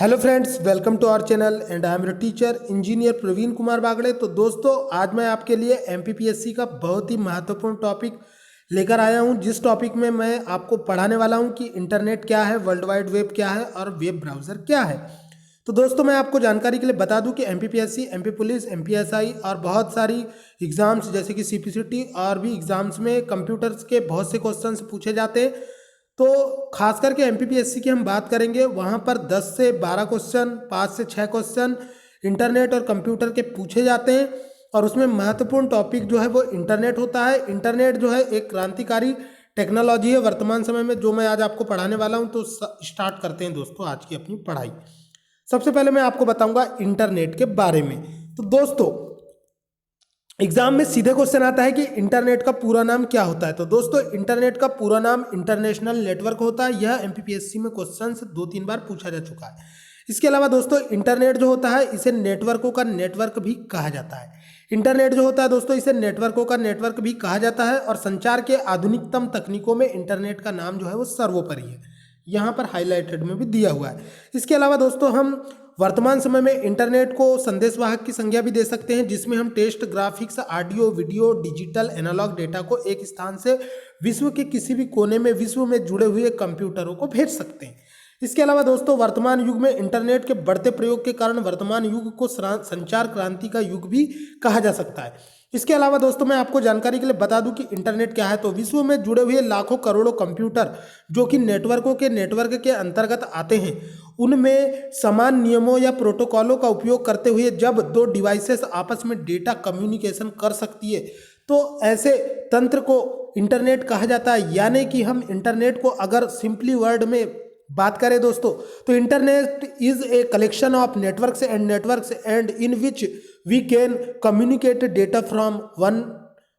Hello friends, welcome to our channel and I am your teacher engineer Praveen Kumar Bagde. तो दोस्तों, आज मैं आपके लिए एमपीपीएससी का बहुत ही महत्वपूर्ण टॉपिक लेकर आया हूं, जिस टॉपिक में मैं आपको पढ़ाने वाला हूं कि इंटरनेट क्या है, वर्ल्ड वाइड वेब क्या है और वेब ब्राउज़र क्या है। तो दोस्तों, मैं आपको जानकारी के लिए बता दूं कि एमपीपीएससी, एमपी पुलिस, एमपीएसआई और बहुत सारी एग्जाम्स जैसे कि सीपीसीटी और भी एग्जाम्स में कंप्यूटर्स के बहुत से क्वेश्चन पूछे जाते हैं। तो खास करके एमपीपीएससी की हम बात करेंगे, वहाँ पर 10 से 12 क्वेश्चन, 5 से 6 क्वेश्चन इंटरनेट और कंप्यूटर के पूछे जाते हैं। और उसमें महत्वपूर्ण टॉपिक जो है वो इंटरनेट होता है। इंटरनेट जो है एक क्रांतिकारी टेक्नोलॉजी है वर्तमान समय में, जो मैं आज आपको पढ़ाने वाला हूँ। तो स्टार्ट करते हैं दोस्तों आज की अपनी पढ़ाई। सबसे पहले मैं आपको बताऊंगा इंटरनेट के बारे में। तो दोस्तों, एग्जाम में सीधे क्वेश्चन आता है कि इंटरनेट का पूरा नाम क्या होता है। तो दोस्तों, इंटरनेट का पूरा नाम इंटरनेशनल नेटवर्क होता है। यह एमपीपीएससी में क्वेश्चन 2-3 बार पूछा जा चुका है। इसके अलावा दोस्तों, इंटरनेट जो होता है इसे नेटवर्कों का नेटवर्क भी कहा जाता है। इंटरनेट जो होता है दोस्तों, इसे नेटवर्कों का नेटवर्क भी कहा जाता है। और संचार के आधुनिकतम तकनीकों में इंटरनेट का नाम जो है वो सर्वोपरि है। यहाँ पर हाईलाइटेड में भी दिया हुआ है। इसके अलावा दोस्तों, हम वर्तमान समय में इंटरनेट को संदेशवाहक की संज्ञा भी दे सकते हैं, जिसमें हम text, graphics, audio, video, digital, analog data को एक स्थान से विश्व के किसी भी कोने में विश्व में जुड़े हुए कंप्यूटरों को भेज सकते हैं। इसके अलावा दोस्तों, वर्तमान युग में इंटरनेट के बढ़ते प्रयोग के कारण वर्तमान युग को संचार क्रांति का युग भी कहा जा सकता है। इसके अलावा दोस्तों, मैं आपको जानकारी के लिए बता दूं कि इंटरनेट क्या है। तो विश्व में जुड़े हुए लाखों करोड़ों कंप्यूटर जो कि नेटवर्कों के नेटवर्क के अंतर्गत आते हैं, उनमें समान नियमों या प्रोटोकॉलों का उपयोग करते हुए जब दो डिवाइसेस आपस में डेटा कम्युनिकेशन कर सकती है, तो ऐसे तंत्र को इंटरनेट कहा जाता है। यानी कि हम इंटरनेट को अगर सिंपली वर्ड में बात करें दोस्तों, तो internet is a collection of networks and in which we can communicate data from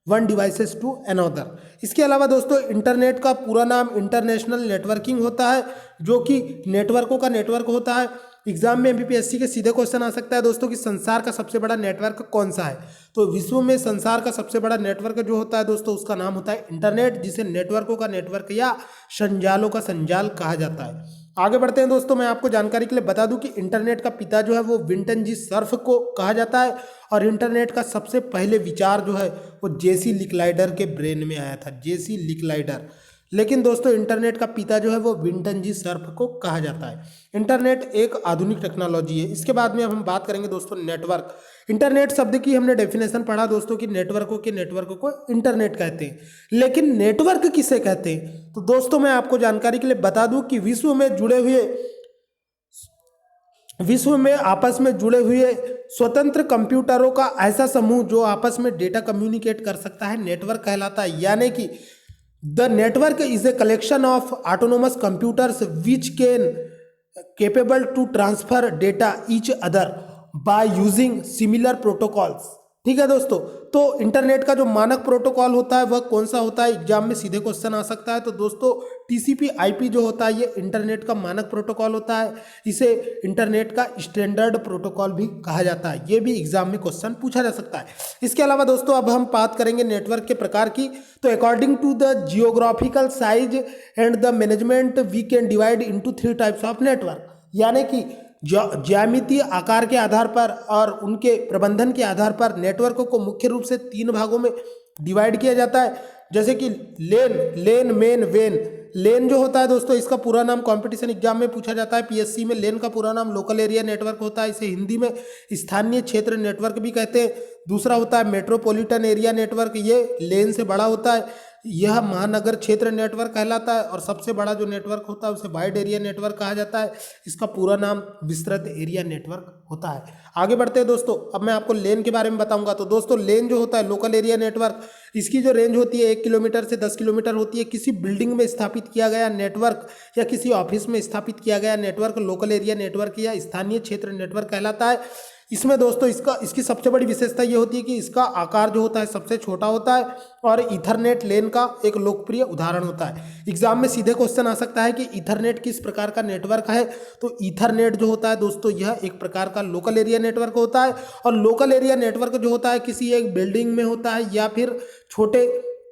one devices to another. इसके अलावा दोस्तों, इंटरनेट का पूरा नाम इंटरनेशनल नेटवर्किंग होता है, जो कि नेटवर्कों का नेटवर्क होता है। एग्जाम में एमपीपीएससी के सीधे क्वेश्चन आ सकता है दोस्तों कि संसार का सबसे बड़ा नेटवर्क कौन सा है। तो विश्व में संसार का सबसे बड़ा नेटवर्क जो होता है दोस्तों, उसका नाम होता है इंटरनेट, जिसे नेटवर्कों का नेटवर्क या संजालों का संजाल कहा जाता है। आगे बढ़ते हैं दोस्तों, मैं आपको जानकारी के लिए बता दूं कि इंटरनेट का पिता जो है वो विंटन जी सर्फ को कहा जाता है। और इंटरनेट का सबसे पहले विचार जो है वो जेसी लिकलाइडर के ब्रेन में आया था, जेसी लिकलाइडर। लेकिन दोस्तों, इंटरनेट का पिता जो है वो विंटन जी सर्फ को कहा जाता है। इंटरनेट एक आधुनिक टेक्नोलॉजी है। इसके बाद में अब हम बात करेंगे दोस्तों नेटवर्क। इंटरनेट शब्द की हमने डेफिनेशन पढ़ा दोस्तों कि नेटवर्कों के नेटवर्क को इंटरनेट कहते हैं। लेकिन नेटवर्क किसे कहते हैं? तो दोस्तों, मैं आपको जानकारी के लिए बता दूं कि विश्व में आपस में जुड़े हुए स्वतंत्र कंप्यूटरों का ऐसा समूह जो आपस में डेटा कम्युनिकेट कर सकता है, नेटवर्क कहलाता है। यानी कि the network is a collection of autonomous computers which can capable to transfer data each other by using similar protocols। ठीक है दोस्तों, तो इंटरनेट का जो मानक प्रोटोकॉल होता है वह कौन सा होता है, एग्जाम में सीधे क्वेश्चन आ सकता है। तो दोस्तों, टीसीपी आईपी जो होता है ये इंटरनेट का मानक प्रोटोकॉल होता है। इसे इंटरनेट का स्टैंडर्ड प्रोटोकॉल भी कहा जाता है। ये भी एग्जाम में क्वेश्चन पूछा जा सकता है। इसके अलावा दोस्तों, अब हम बात करेंगे नेटवर्क के प्रकार की। तो according to the geographical size and the management we can divide into 3 types of network. यानी कि ज्यामितीय आकार के आधार पर और उनके प्रबंधन के आधार पर नेटवर्क को मुख्य रूप से 3 भागों में डिवाइड किया जाता है। जैसे कि लेन, मेन, वेन। लेन जो होता है दोस्तों, इसका पूरा नाम कंपटीशन एग्जाम में पूछा जाता है, पीएससी में। लेन का पूरा नाम लोकल एरिया नेटवर्क होता है। इसे हिंदी में स्थानीय क्षेत्र नेटवर्क भी कहते हैं। दूसरा होता है मेट्रोपॉलिटन एरिया नेटवर्क, ये लेन से बड़ा होता है। यह महानगर क्षेत्र नेटवर्क कहलाता है। और सबसे बड़ा जो नेटवर्क होता है उसे वाइड एरिया नेटवर्क कहा जाता है। इसका पूरा नाम विस्तृत एरिया नेटवर्क होता है। आगे बढ़ते हैं दोस्तों, अब मैं आपको लेन के बारे में बताऊंगा। तो दोस्तों, लेन जो होता है लोकल एरिया नेटवर्क, इसकी जो रेंज होती है 1 किलोमीटर से 10 किलोमीटर होती है। किसी बिल्डिंग में स्थापित किया गया नेटवर्क या किसी ऑफिस में स्थापित किया गया नेटवर्क लोकल एरिया नेटवर्क या स्थानीय क्षेत्र नेटवर्क कहलाता है। इसमें दोस्तों इसकी सबसे बड़ी विशेषता ये होती है कि इसका आकार जो होता है सबसे छोटा होता है और ईथरनेट लेन का एक लोकप्रिय उदाहरण होता है। एग्जाम में सीधे क्वेश्चन आ सकता है कि ईथरनेट किस प्रकार का नेटवर्क है। तो ईथरनेट जो होता है दोस्तों, यह एक प्रकार का लोकल एरिया नेटवर्क होता है। और लोकल एरिया नेटवर्क जो होता है किसी एक बिल्डिंग में होता है या फिर छोटे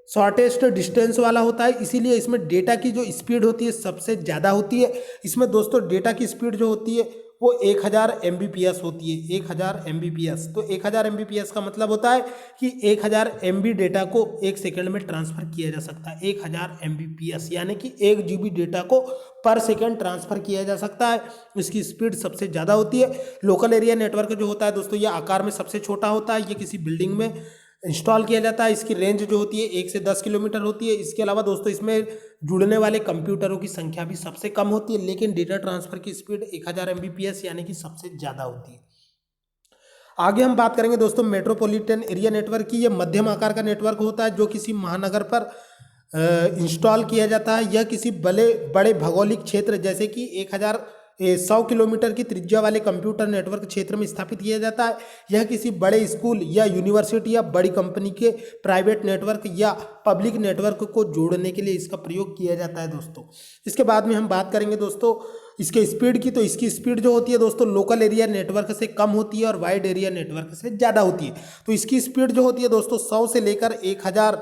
शॉर्टेस्ट डिस्टेंस वाला होता है। इसीलिए इसमें डेटा की जो स्पीड होती है सबसे ज़्यादा होती है। इसमें दोस्तों डेटा की स्पीड जो होती है वो 1000 MBPS होती है, 1000 MBPS। तो 1000 MBPS का मतलब होता है कि 1000 MB डेटा को 1 सेकंड में ट्रांसफ़र किया जा सकता है। 1000 MBPS यानी कि 1 GB डेटा को पर सेकंड ट्रांसफ़र किया जा सकता है। इसकी स्पीड सबसे ज़्यादा होती है। लोकल एरिया नेटवर्क जो होता है दोस्तों, ये आकार में सबसे छोटा होता है। ये किसी बिल्डिंग में इंस्टॉल किया जाता है। इसकी रेंज जो होती है 1 से 10 किलोमीटर होती है। इसके अलावा दोस्तों इसमें जुड़ने वाले कंप्यूटरों की संख्या भी सबसे कम होती है, लेकिन डेटा ट्रांसफ़र की स्पीड 1000 MBPS यानी कि सबसे ज़्यादा होती है। आगे हम बात करेंगे दोस्तों मेट्रोपॉलिटन एरिया नेटवर्क की। ये मध्यम आकार का नेटवर्क होता है जो किसी महानगर पर इंस्टॉल किया जाता है। यह किसी बड़े भौगोलिक क्षेत्र जैसे कि 100 किलोमीटर की त्रिज्या वाले कंप्यूटर नेटवर्क क्षेत्र में स्थापित किया जाता है। यह किसी बड़े स्कूल या यूनिवर्सिटी या बड़ी कंपनी के प्राइवेट नेटवर्क या पब्लिक नेटवर्क को जोड़ने के लिए इसका प्रयोग किया जाता है दोस्तों। इसके बाद में हम बात करेंगे दोस्तों इसके स्पीड की। तो इसकी स्पीड जो होती है दोस्तों लोकल एरिया नेटवर्क से कम होती है और वाइड एरिया नेटवर्क से ज़्यादा होती है। तो इसकी स्पीड जो होती है दोस्तों 100 से लेकर 1000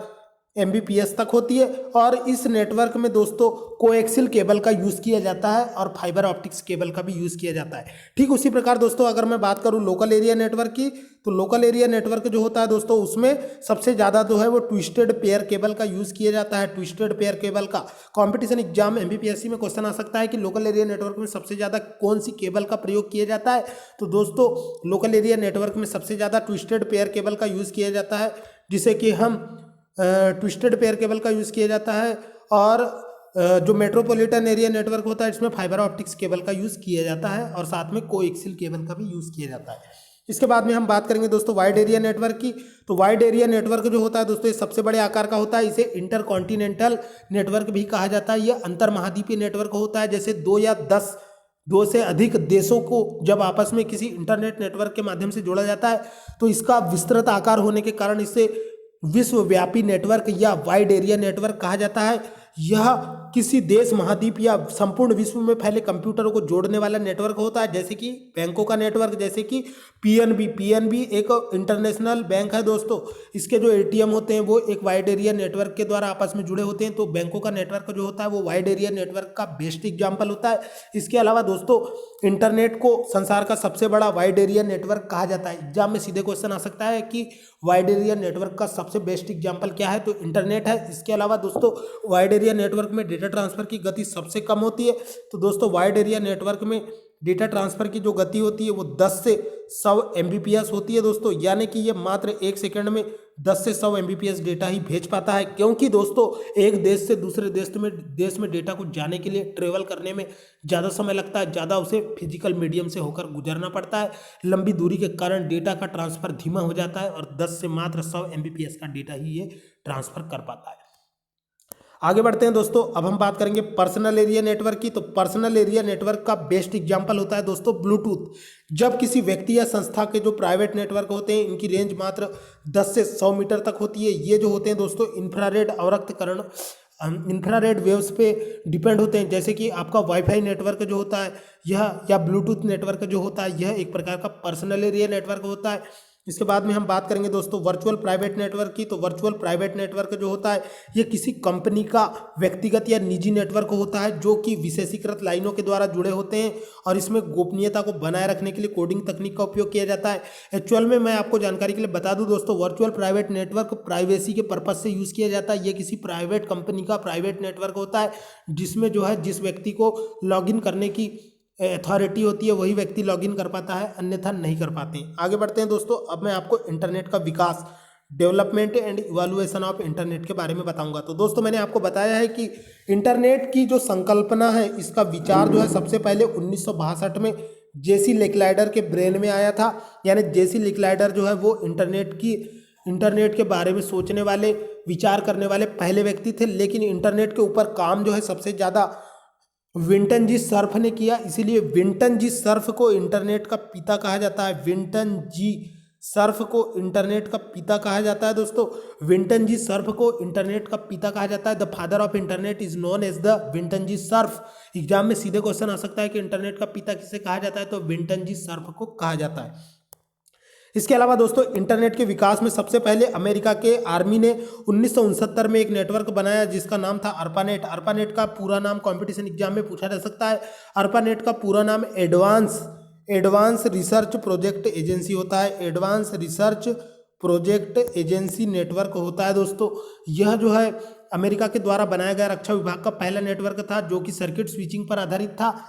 MBPS तक होती है। और इस नेटवर्क में दोस्तों कोएक्सियल केबल का यूज़ किया जाता है और फाइबर ऑप्टिक्स केबल का भी यूज़ किया जाता है। ठीक उसी प्रकार दोस्तों अगर मैं बात करूं लोकल एरिया नेटवर्क की, तो लोकल एरिया नेटवर्क जो होता है दोस्तों उसमें सबसे ज़्यादा जो है वो ट्विस्टेड पेयर केबल का यूज़ किया जाता है। ट्विस्टेड पेयर केबल का कॉम्पिटिशन एग्जाम MPPSC में क्वेश्चन आ सकता है कि लोकल एरिया नेटवर्क में सबसे ज़्यादा कौन सी केबल का प्रयोग किया जाता है। तो दोस्तों लोकल एरिया नेटवर्क में सबसे ज़्यादा ट्विस्टेड पेयर केबल का यूज़ किया जाता है, जिसे कि हम ट्विस्टेड पेयर केबल का यूज़ किया जाता है। और जो मेट्रोपॉलिटन एरिया नेटवर्क होता है इसमें फाइबर ऑप्टिक्स केबल का यूज़ किया जाता है और साथ में कोएक्सियल केबल का भी यूज़ किया जाता है। इसके बाद में हम बात करेंगे दोस्तों वाइड एरिया नेटवर्क की। तो वाइड एरिया नेटवर्क जो होता है दोस्तों ये सबसे बड़े आकार का होता है। इसे इंटरकॉन्टिनेंटल नेटवर्क भी कहा जाता है। यह अंतर महाद्वीपीय नेटवर्क होता है। जैसे 2 से अधिक देशों को जब आपस में किसी इंटरनेट नेटवर्क के माध्यम से जोड़ा जाता है तो इसका विस्तृत आकार होने के कारण इसे विश्वव्यापी नेटवर्क या वाइड एरिया नेटवर्क कहा जाता है। यह किसी देश महाद्वीप या संपूर्ण विश्व में फैले कंप्यूटरों को जोड़ने वाला नेटवर्क होता है। जैसे कि बैंकों का नेटवर्क, जैसे कि पीएनबी एक इंटरनेशनल बैंक है दोस्तों। इसके जो एटीएम होते हैं वो एक वाइड एरिया नेटवर्क के द्वारा आपस में जुड़े होते हैं। तो बैंकों का नेटवर्क जो होता है वो वाइड एरिया नेटवर्क का बेस्ट एग्जाम्पल होता है। इसके अलावा दोस्तों इंटरनेट को संसार का सबसे बड़ा वाइड एरिया नेटवर्क कहा जाता है। एग्जाम में सीधे क्वेश्चन आ सकता है कि वाइड एरिया नेटवर्क का सबसे बेस्ट एग्जाम्पल क्या है, तो इंटरनेट है। इसके अलावा दोस्तों वाइड एरिया नेटवर्क में डेटा ट्रांसफर की गति सबसे कम होती है। तो दोस्तों वाइड एरिया नेटवर्क में डेटा ट्रांसफर की जो गति होती है वो 10 से 100 MBPS होती है दोस्तों। यानी कि ये मात्र 1 सेकंड में 10 से 100 MBPS डेटा ही भेज पाता है, क्योंकि दोस्तों एक देश से दूसरे देश में डेटा को जाने के लिए ट्रेवल करने में ज़्यादा समय लगता है, ज़्यादा उसे फिजिकल मीडियम से होकर गुजरना पड़ता है। लंबी दूरी के कारण डेटा का ट्रांसफ़र धीमा हो जाता है और 10 से मात्र 100 MBPS का डेटा ही ये ट्रांसफ़र कर पाता है। आगे बढ़ते हैं दोस्तों। अब हम बात करेंगे पर्सनल एरिया नेटवर्क की। तो पर्सनल एरिया नेटवर्क का बेस्ट एग्जांपल होता है दोस्तों ब्लूटूथ। जब किसी व्यक्ति या संस्था के जो प्राइवेट नेटवर्क होते हैं इनकी रेंज मात्र 10 से 100 मीटर तक होती है। ये जो होते हैं दोस्तों इंफ्रारेड अवरक्तकरण इंफ्रारेड वेव्स पे डिपेंड होते हैं। जैसे कि आपका वाईफाई नेटवर्क जो होता है यह या ब्लूटूथ नेटवर्क जो होता है यह एक प्रकार का पर्सनल एरिया नेटवर्क होता है। इसके बाद में हम बात करेंगे दोस्तों वर्चुअल प्राइवेट नेटवर्क की। तो वर्चुअल प्राइवेट नेटवर्क जो होता है ये किसी कंपनी का व्यक्तिगत या निजी नेटवर्क होता है जो कि विशेषीकृत लाइनों के द्वारा जुड़े होते हैं और इसमें गोपनीयता को बनाए रखने के लिए कोडिंग तकनीक का उपयोग किया जाता है। एक्चुअल में मैं आपको जानकारी के लिए बता दूं दोस्तों, वर्चुअल प्राइवेट नेटवर्क प्राइवेसी के पर्पज से यूज़ किया जाता है। ये किसी प्राइवेट कंपनी का प्राइवेट नेटवर्क होता है जिसमें जो है जिस व्यक्ति को लॉगिन करने की अथॉरिटी होती है वही व्यक्ति लॉगिन कर पाता है, अन्यथा नहीं कर पाते। आगे बढ़ते हैं दोस्तों। अब मैं आपको इंटरनेट का विकास, development and evaluation of internet के बारे में बताऊंगा। तो दोस्तों मैंने आपको बताया है कि इंटरनेट की जो संकल्पना है इसका विचार जो है सबसे पहले 1962 में जेसी लिकलाइडर के ब्रेन में आया था। यानी जेसी लिकलाइडर जो है वो इंटरनेट के बारे में सोचने वाले, विचार करने वाले पहले व्यक्ति थे। लेकिन इंटरनेट के ऊपर काम जो है सबसे ज़्यादा विंटन जी सर्फ ने किया, इसीलिए विंटन जी सर्फ को इंटरनेट का पिता कहा जाता है। विंटन जी सर्फ को इंटरनेट का पिता कहा जाता है दोस्तों। विंटन जी सर्फ को इंटरनेट का पिता कहा जाता है। The father of internet is known as the Vinton G Cerf. Exam में सीधे क्वेश्चन आ सकता है कि इंटरनेट का पिता किसे कहा जाता है, तो विंटन जी सर्फ को कहा जाता है। इसके अलावा दोस्तों इंटरनेट के विकास में सबसे पहले अमेरिका के आर्मी ने 1969 में एक नेटवर्क बनाया जिसका नाम था अर्पानेट। अर्पानेट का पूरा नाम कंपटीशन एग्जाम में पूछा जा सकता है। अर्पानेट का पूरा नाम advance advance research project agency होता है, advance research project agency network होता है दोस्तों। यह जो है अमेरिका के द्वारा बनाया गया रक्षा विभाग का पहला नेटवर्क था जो कि सर्किट स्विचिंग पर आधारित था।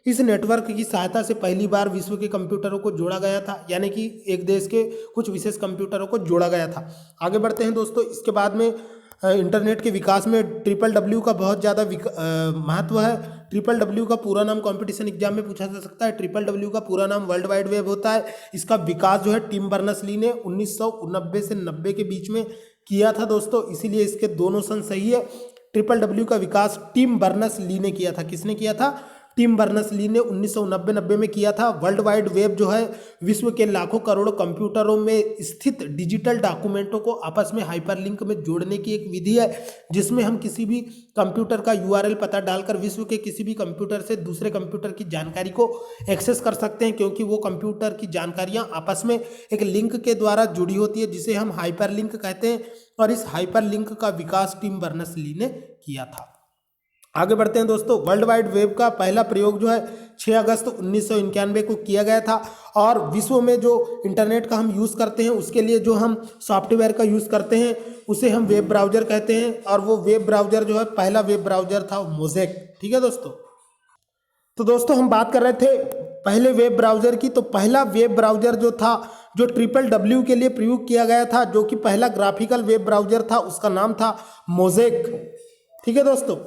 इस नेटवर्क की सहायता से पहली बार विश्व के कंप्यूटरों को जोड़ा गया था, यानी कि एक देश के कुछ विशेष कंप्यूटरों को जोड़ा गया था। आगे बढ़ते हैं दोस्तों। इसके बाद में इंटरनेट के विकास में WWW का बहुत ज़्यादा महत्व है। WWW का पूरा नाम कंपटीशन एग्जाम में पूछा जा सकता है। WWW का पूरा नाम वर्ल्ड वाइड वेब होता है। इसका विकास जो है टिम बर्नर्स-ली ने 1989 से 90 के बीच में किया था दोस्तों, इसीलिए इसके दोनों सन सही है। WWW का विकास टिम बर्नर्स-ली ने किया था। किसने किया था? टिम बर्नर्स-ली ने 1990 में किया था। वर्ल्ड वाइड वेब जो है विश्व के लाखों करोड़ों कंप्यूटरों में स्थित डिजिटल डॉक्यूमेंटों को आपस में हाइपरलिंक में जोड़ने की एक विधि है, जिसमें हम किसी भी कंप्यूटर का URL पता डालकर विश्व के किसी भी कंप्यूटर से दूसरे कंप्यूटर की जानकारी को एक्सेस कर सकते हैं, क्योंकि वो कंप्यूटर की जानकारियाँ आपस में एक लिंक के द्वारा जुड़ी होती है, जिसे हम हाइपरलिंक कहते हैं। और इस हाइपरलिंक का विकास टिम बर्नर्स-ली ने किया था। आगे बढ़ते हैं दोस्तों। वर्ल्ड वाइड वेब का पहला प्रयोग जो है 6 अगस्त 1991 को किया गया था। और विश्व में जो इंटरनेट का हम यूज़ करते हैं उसके लिए जो हम सॉफ्टवेयर का यूज़ करते हैं उसे हम वेब ब्राउज़र कहते हैं। और वो वेब ब्राउज़र जो है पहला वेब ब्राउज़र था मोज़ेक। ठीक है दोस्तों। तो दोस्तों हम बात कर रहे थे पहले वेब ब्राउज़र की। तो पहला वेब ब्राउज़र जो था जो WWW के लिए प्रयोग किया गया था, जो कि पहला ग्राफिकल वेब ब्राउज़र था, उसका नाम था मोज़ेक। ठीक है दोस्तों।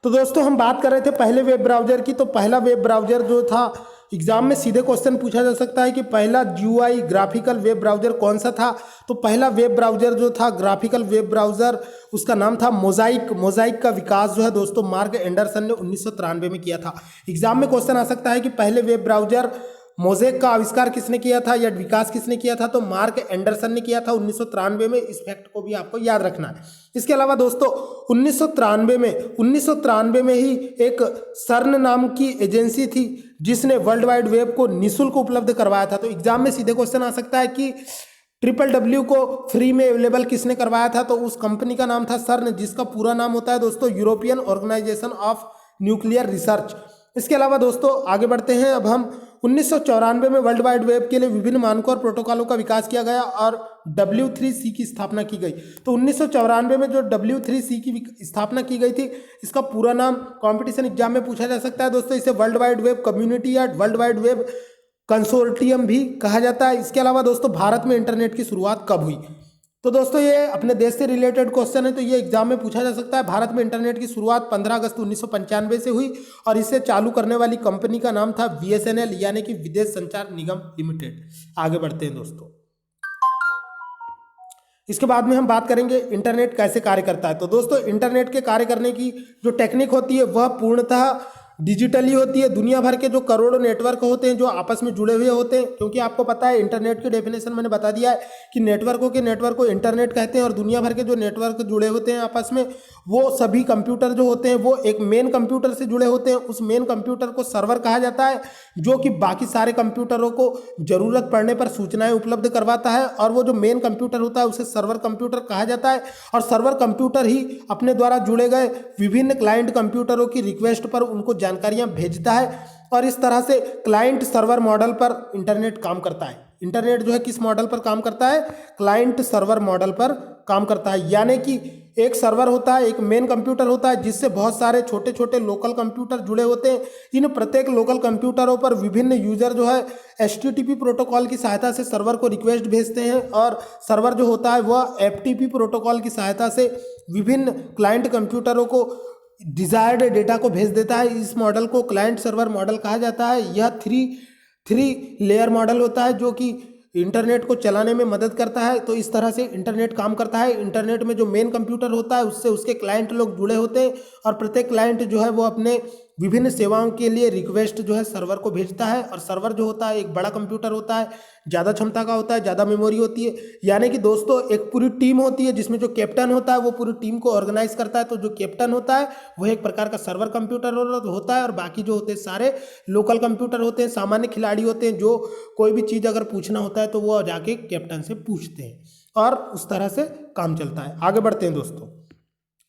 तो दोस्तों हम बात कर रहे थे पहले वेब ब्राउज़र की। तो पहला वेब ब्राउज़र जो था, एग्जाम में सीधे क्वेश्चन पूछा जा सकता है कि पहला GUI ग्राफिकल वेब ब्राउज़र कौन सा था। तो पहला वेब ब्राउज़र जो था ग्राफिकल वेब ब्राउज़र, उसका नाम था मोज़ाइक। मोज़ाइक का विकास जो है दोस्तों मार्क एंडरसन ने 1993 में किया था। एग्जाम में क्वेश्चन आ सकता है कि पहले वेब ब्राउज़र मोज़ेक का आविष्कार किसने किया था या विकास किसने किया था। तो मार्क एंडरसन ने किया था 1993 में। इस फैक्ट को भी आपको याद रखना है। इसके अलावा दोस्तों 1993 में ही एक सर्न नाम की एजेंसी थी जिसने वर्ल्ड वाइड वेब को निःशुल्क उपलब्ध करवाया था। तो एग्जाम में सीधे क्वेश्चन आ सकता है कि WWW को फ्री में अवेलेबल किसने करवाया था। तो उस कंपनी का नाम था सर्न, जिसका पूरा नाम होता है दोस्तों European Organization of Nuclear Research. इसके अलावा दोस्तों आगे बढ़ते हैं। अब हम 1994 में वर्ल्ड वाइड वेब के लिए विभिन्न मानकों और प्रोटोकॉलों का विकास किया गया और W3C की स्थापना की गई। तो 1994 में जो W3C की स्थापना की गई थी, इसका पूरा नाम कंपटीशन एग्जाम में पूछा जा सकता है दोस्तों। इसे वर्ल्ड वाइड वेब कम्युनिटी या वर्ल्ड वाइड वेब कंसोर्टियम भी कहा जाता है। इसके अलावा दोस्तों भारत में इंटरनेट की शुरुआत कब हुई। तो दोस्तों ये अपने देश से रिलेटेड क्वेश्चन है, तो ये एग्जाम में पूछा जा सकता है। भारत में इंटरनेट की शुरुआत 15 अगस्त 1995 से हुई और इसे चालू करने वाली कंपनी का नाम था BSNL, यानी कि विदेश संचार निगम लिमिटेड। आगे बढ़ते हैं दोस्तों। इसके बाद में हम बात करेंगे इंटरनेट कैसे कार्य करता है। तो दोस्तों इंटरनेट के कार्य करने की जो टेक्निक होती है वह पूर्णतः डिजिटली होती है। दुनिया भर के जो करोड़ों नेटवर्क होते हैं जो आपस में जुड़े हुए होते हैं, क्योंकि आपको पता है इंटरनेट की डेफिनेशन मैंने बता दिया है कि नेटवर्क को इंटरनेट कहते हैं। और दुनिया भर के जो नेटवर्क जुड़े होते हैं आपस में, वो सभी कंप्यूटर जो होते हैं वो एक मेन कंप्यूटर से जुड़े होते हैं। उस मेन कंप्यूटर को सर्वर कहा जाता है, जो कि बाकी सारे कंप्यूटरों को जरूरत पड़ने पर सूचनाएं उपलब्ध करवाता है। और वो जो मेन कंप्यूटर होता है उसे सर्वर कंप्यूटर कहा जाता है। और सर्वर कंप्यूटर ही अपने द्वारा जुड़े गए विभिन्न क्लाइंट कंप्यूटरों की रिक्वेस्ट पर उनको जानकारियां भेजता है। और इस तरह से क्लाइंट सर्वर मॉडल पर इंटरनेट काम करता है। इंटरनेट जो है किस मॉडल पर काम करता है? क्लाइंट सर्वर मॉडल पर काम करता है। यानी कि एक सर्वर होता है, एक मेन कंप्यूटर होता है, जिससे बहुत सारे छोटे छोटे लोकल कंप्यूटर जुड़े होते हैं। इन प्रत्येक लोकल कंप्यूटरों पर विभिन्न यूजर जो है HTTP प्रोटोकॉल की सहायता से सर्वर को रिक्वेस्ट भेजते हैं। और सर्वर जो होता है वह FTP प्रोटोकॉल की सहायता से विभिन्न क्लाइंट कंप्यूटरों को डिजायर्ड डेटा को भेज देता है। इस मॉडल को क्लाइंट सर्वर मॉडल कहा जाता है। यह थ्री लेयर मॉडल होता है जो कि इंटरनेट को चलाने में मदद करता है। तो इस तरह से इंटरनेट काम करता है। इंटरनेट में जो मेन कंप्यूटर होता है उससे उसके क्लाइंट लोग जुड़े होते हैं और प्रत्येक क्लाइंट जो है वो अपने विभिन्न सेवाओं के लिए रिक्वेस्ट जो है सर्वर को भेजता है। और सर्वर जो होता है एक बड़ा कंप्यूटर होता है, ज़्यादा क्षमता का होता है, ज़्यादा मेमोरी होती है। यानी कि दोस्तों एक पूरी टीम होती है जिसमें जो कैप्टन होता है वो पूरी टीम को ऑर्गेनाइज करता है। तो जो कैप्टन होता है वह एक प्रकार का सर्वर कंप्यूटर होता है और बाकी जो होते हैं सारे लोकल कंप्यूटर होते हैं, सामान्य खिलाड़ी होते हैं, जो कोई भी चीज़ अगर पूछना होता है तो वो जाके कैप्टन से पूछते हैं और उस तरह से काम चलता है। आगे बढ़ते हैं दोस्तों।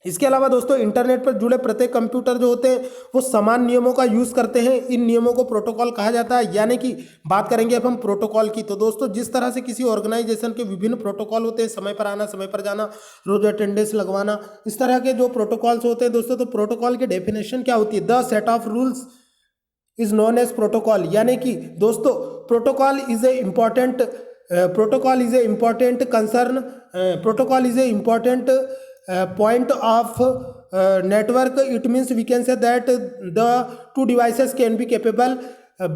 इसके अलावा दोस्तों इंटरनेट पर जुड़े प्रत्येक कंप्यूटर जो होते हैं वो समान नियमों का यूज़ करते हैं। इन नियमों को प्रोटोकॉल कहा जाता है। यानी कि बात करेंगे अब हम प्रोटोकॉल की, तो दोस्तों जिस तरह से किसी ऑर्गेनाइजेशन के विभिन्न प्रोटोकॉल होते हैं, समय पर आना, समय पर जाना, रोज अटेंडेंस लगवाना, इस तरह के जो प्रोटोकॉल्स होते हैं दोस्तों, तो प्रोटोकॉल की डेफिनेशन क्या होती है? The set of rules is known as protocol. यानी कि दोस्तों protocol is a important concern, protocol is a important point of network. It means we can say that the two devices can be capable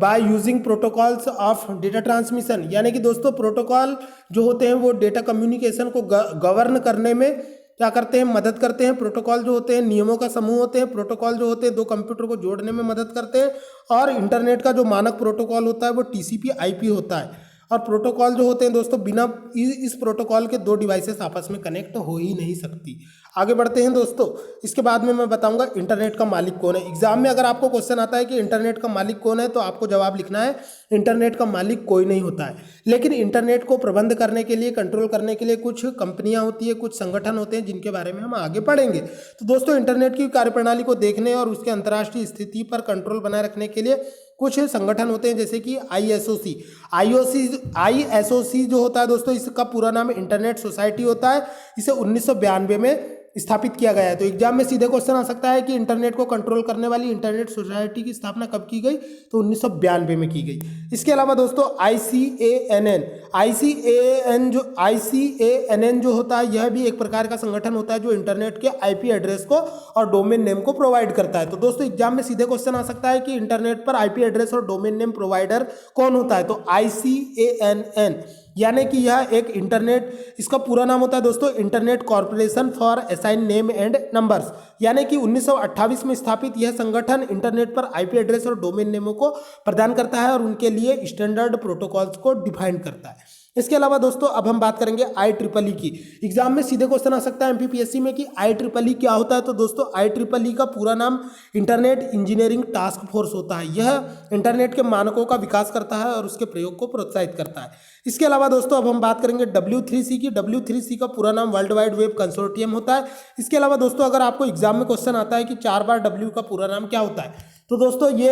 by using protocols of data transmission. यानी कि दोस्तों protocol जो होते हैं वो data communication को govern करने में क्या करते हैं? मदद करते हैं। प्रोटोकॉल जो होते हैं नियमों का समूह होते हैं। प्रोटोकॉल जो होते हैं दो कंप्यूटर को जोड़ने में मदद करते हैं। और इंटरनेट का जो मानक प्रोटोकॉल होता है वो TCP/IP होता है। और प्रोटोकॉल जो होते हैं दोस्तों बिना इस प्रोटोकॉल के दो डिवाइसेस आपस में कनेक्ट हो ही नहीं सकती। आगे बढ़ते हैं दोस्तों। इसके बाद में मैं बताऊंगा इंटरनेट का मालिक कौन है। एग्जाम में अगर आपको क्वेश्चन आता है कि इंटरनेट का मालिक कौन है, तो आपको जवाब लिखना है इंटरनेट का मालिक कोई नहीं होता है, लेकिन इंटरनेट को प्रबंध करने के लिए, कंट्रोल करने के लिए कुछ कंपनियां होती है, कुछ संगठन होते हैं जिनके बारे में हम आगे पढ़ेंगे। तो दोस्तों इंटरनेट की कार्यप्रणाली को देखने और उसके अंतर्राष्ट्रीय स्थिति पर कंट्रोल बनाए रखने के लिए कुछ संगठन होते हैं, जैसे कि ISOC जो होता है दोस्तों, इसका पूरा नाम इंटरनेट सोसाइटी होता है। इसे 1992 में स्थापित किया गया है। तो एग्जाम में सीधे क्वेश्चन आ सकता है कि इंटरनेट को कंट्रोल करने वाली इंटरनेट सोसाइटी की स्थापना कब की गई? तो 1992 में की गई। इसके अलावा दोस्तों ICANN जो होता है, यह भी एक प्रकार का संगठन होता है जो इंटरनेट के IP एड्रेस को और डोमेन नेम को प्रोवाइड करता है। तो दोस्तों एग्जाम में सीधे क्वेश्चन आ सकता है कि इंटरनेट पर IP एड्रेस और डोमेन नेम प्रोवाइडर कौन होता है? तो ICANN, यानी कि यह एक इंटरनेट, इसका पूरा नाम होता है दोस्तों internet corporation for assign name and numbers. यानी कि 1928 में स्थापित यह संगठन इंटरनेट पर IP एड्रेस और डोमेन नेमों को प्रदान करता है और उनके लिए स्टैंडर्ड प्रोटोकॉल्स को डिफाइन करता है। इसके अलावा दोस्तों अब हम बात करेंगे IEEE की। एग्जाम में सीधे क्वेश्चन आ सकता है MPPSC में कि IEEE क्या होता है? तो दोस्तों IEEE का पूरा नाम इंटरनेट इंजीनियरिंग टास्क फोर्स होता है। यह इंटरनेट के मानकों का विकास करता है और उसके प्रयोग को प्रोत्साहित करता है। इसके अलावा दोस्तों अब हम बात करेंगे W3C की। W3C का पूरा नाम वर्ल्ड वाइड वेब कंसोर्टियम होता है। इसके अलावा दोस्तों अगर आपको एग्जाम में क्वेश्चन आता है कि 4 बार W का पूरा नाम क्या होता है, तो दोस्तों ये